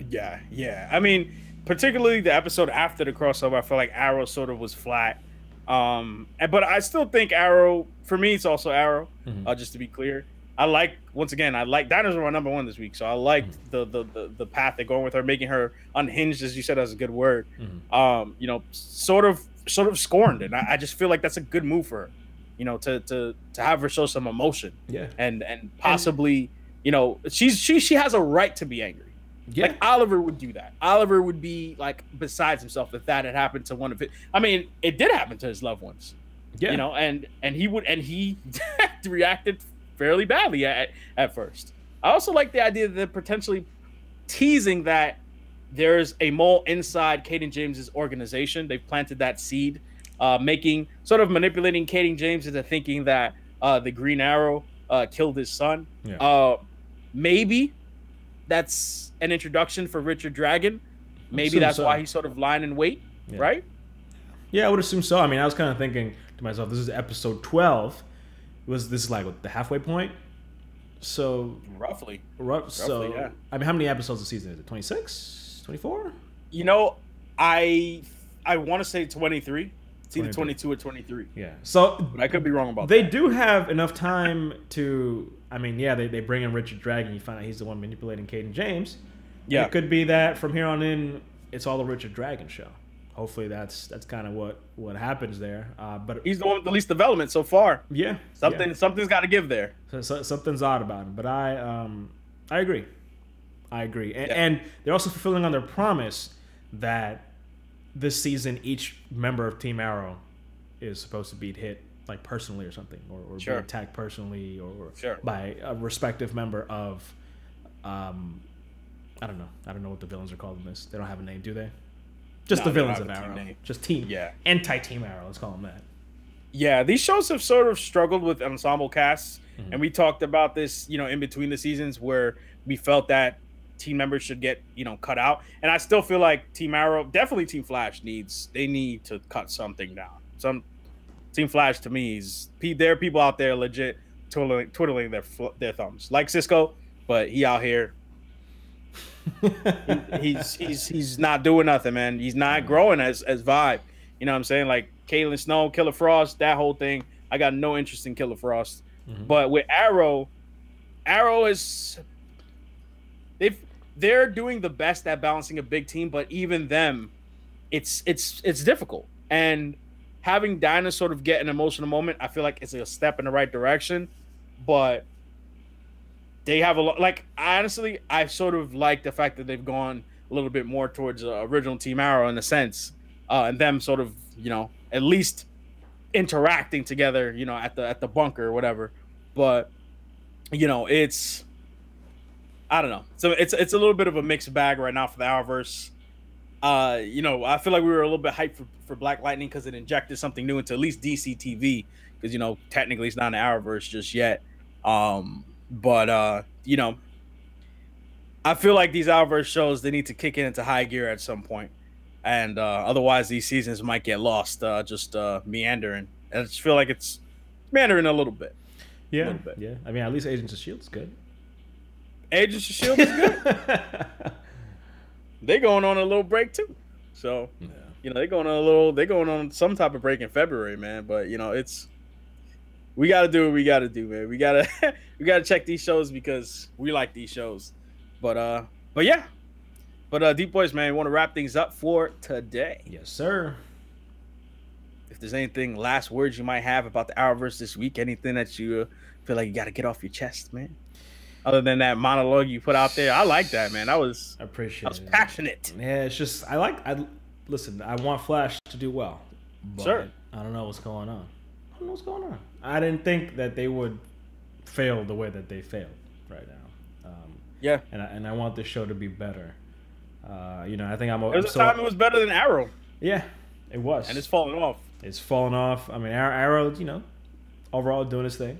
Yeah. I mean, particularly the episode after the crossover, I feel like Arrow sort of was flat. But I still think Arrow, for me, it's also Arrow, just to be clear. I like Dinah's my number one this week, so I liked the path they're going with her, making her unhinged, as you said, that's a good word. You know, sort of scorned, and I just feel like that's a good move for her. You know, to have her show some emotion, and possibly, you know, she has a right to be angry. Like Oliver would do that. Oliver would be like besides himself if that had happened to one of it. I mean, it did happen to his loved ones. You know, and he reacted fairly badly at first. I also like the idea that they're potentially teasing that there's a mole inside Kaden James's organization. They've planted that seed, manipulating Kaden James into thinking that the Green Arrow killed his son. Maybe that's an introduction for Richard Dragon. Maybe that's why he's sort of lying in wait, right? Yeah, I would assume so. I mean, I was kind of thinking to myself, this is episode 12. This is like the halfway point? So roughly, yeah. I mean, how many episodes a season is it? 26? 24? You know, I want to say 23. It's either 22 or 23. Yeah. So but I could be wrong about that. They that. do have enough time to, I mean, yeah, they bring in Richard Dragon. You find out he's the one manipulating Kaden James. Yeah. It could be that from here on in, it's all a Richard Dragon show. Hopefully that's kind of what happens there. But he's the one with the least development so far. Yeah. Something's got to give there. So something's odd about him. But I agree. And they're also fulfilling on their promise that this season each member of Team Arrow is supposed to be hit like personally or something, or be attacked personally, or by a respective member of I don't know what the villains are called in this. They don't have a name, do they? Just the villains of Arrow. Just team. Yeah. Anti-Team Arrow, let's call them that. Yeah, these shows have sort of struggled with ensemble casts. And we talked about this, you know, in between the seasons where we felt that team members should get, you know, cut out. And I still feel like Team Arrow, definitely Team Flash need to cut something down. Team Flash to me there are people out there legit twiddling their thumbs. Like Cisco, but he out here he's not doing nothing, man. He's not growing as Vibe. You know what I'm saying? Like Caitlin Snow, Killer Frost, that whole thing. I got no interest in Killer Frost. But with Arrow is they're doing the best at balancing a big team, but even them, it's difficult. And having Dinah sort of get an emotional moment, I feel like it's a step in the right direction. But they have a lot. Like, honestly, I sort of like the fact that they've gone a little bit more towards original Team Arrow in a sense, and them sort of, you know, at least interacting together, you know, at the bunker or whatever. But, you know, I don't know. So it's a little bit of a mixed bag right now for the Arrowverse. You know, I feel like we were a little bit hyped for Black Lightning because it injected something new into at least DC TV, because, you know, technically it's not an Arrowverse just yet. But you know, I feel like these Arrowverse shows, they need to kick into high gear at some point. and otherwise these seasons might get lost, just meandering. And I just feel like it's meandering a little bit. Yeah, yeah. I mean, at least Agents of S.H.I.E.L.D. is good. Agents of S.H.I.E.L.D. is good. They going on a little break too. So, you know, they're going on some type of break in February, man. But you know, we got to do what we got to do, man. We got to check these shows because we like these shows. But yeah. But Deep Boys, man, we want to wrap things up for today. Yes, sir. If there's anything, last words you might have about the Arrowverse this week, anything that you feel like you got to get off your chest, man. Other than that monologue you put out there, I like that, man. I appreciate it. Passionate. Yeah, it's just listen. I want Flash to do well, but sure. I don't know what's going on. I don't know what's going on. I didn't think that they would fail the way that they failed right now. Yeah, and I want this show to be better. You know, I think there was a time it was better than Arrow. Yeah, it was, and it's falling off. It's falling off. I mean, Arrow, you know, overall doing its thing.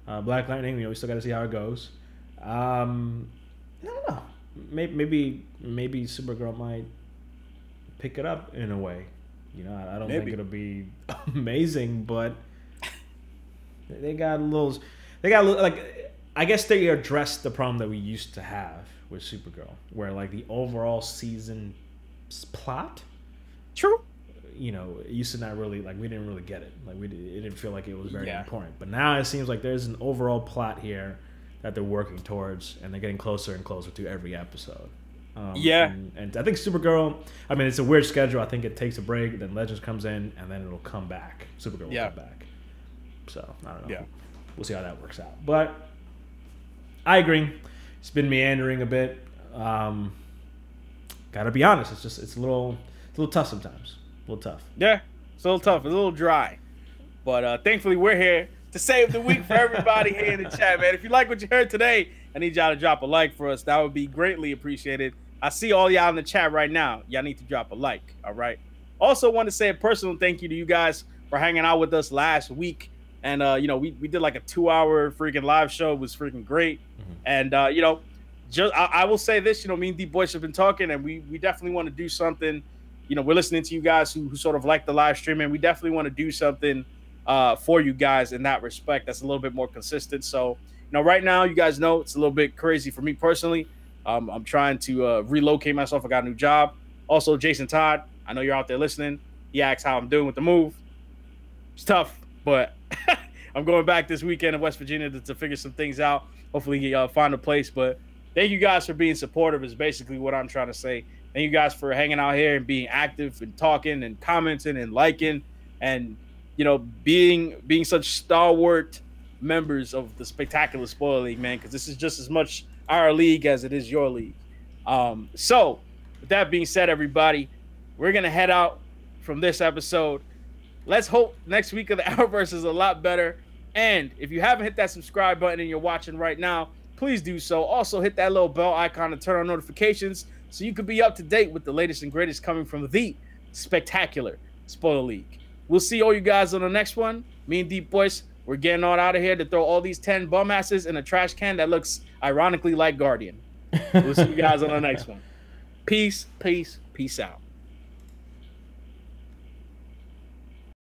Black Lightning, you know, we still got to see how it goes. I don't know. Maybe Supergirl might pick it up in a way. You know, I don't think it'll be amazing, but they got like, I guess they addressed the problem that we used to have with Supergirl, where like the overall season plot. True. You know, it used to not really, like, we didn't really get it. Like, it didn't feel like it was very important. But now it seems like there's an overall plot here that they're working towards, and they're getting closer and closer to every episode. And I think Supergirl, I mean, it's a weird schedule. I think it takes a break, then Legends comes in, and then it'll come back. Supergirl will come back. So, I don't know. Yeah. We'll see how that works out. But I agree. It's been meandering a bit. Gotta be honest, it's a little tough sometimes. A little tough. Yeah, it's a little tough. It's a little dry. But thankfully, we're here to save the week for everybody here in the chat, man. If you like what you heard today, I need y'all to drop a like for us. That would be greatly appreciated. I see all y'all in the chat right now. Y'all need to drop a like, all right? Also, want to say a personal thank you to you guys for hanging out with us last week. And, you know, we did like a 2-hour freaking live show. It was freaking great. Mm-hmm. And, you know, I will say this, you know, me and DeepBoyce have been talking, and we definitely want to do something. You know, we're listening to you guys who sort of like the live stream, and we definitely want to do something for you guys in that respect that's a little bit more consistent. So, you know, right now, you guys know it's a little bit crazy for me personally. I'm trying to relocate myself. I got a new job. Also, Jason Todd, I know you're out there listening. He asked how I'm doing with the move. It's tough, but I'm going back this weekend in West Virginia to figure some things out. Hopefully, find a place. But thank you guys for being supportive is basically what I'm trying to say. Thank you guys for hanging out here and being active and talking and commenting and liking and, you know, being such stalwart members of the Spectacular Spoiler League, man, because this is just as much our league as it is your league. So, with that being said, everybody, we're going to head out from this episode. Let's hope next week of the Arrowverse is a lot better. And if you haven't hit that subscribe button and you're watching right now, please do so. Also, hit that little bell icon to turn on notifications so you could be up to date with the latest and greatest coming from the Spectacular Spoiler League. We'll see all you guys on the next one. Me and DeepBoyce, we're getting on out of here to throw all these 10 bum asses in a trash can that looks ironically like Guardian. We'll see you guys on the next one. Peace, peace, peace out.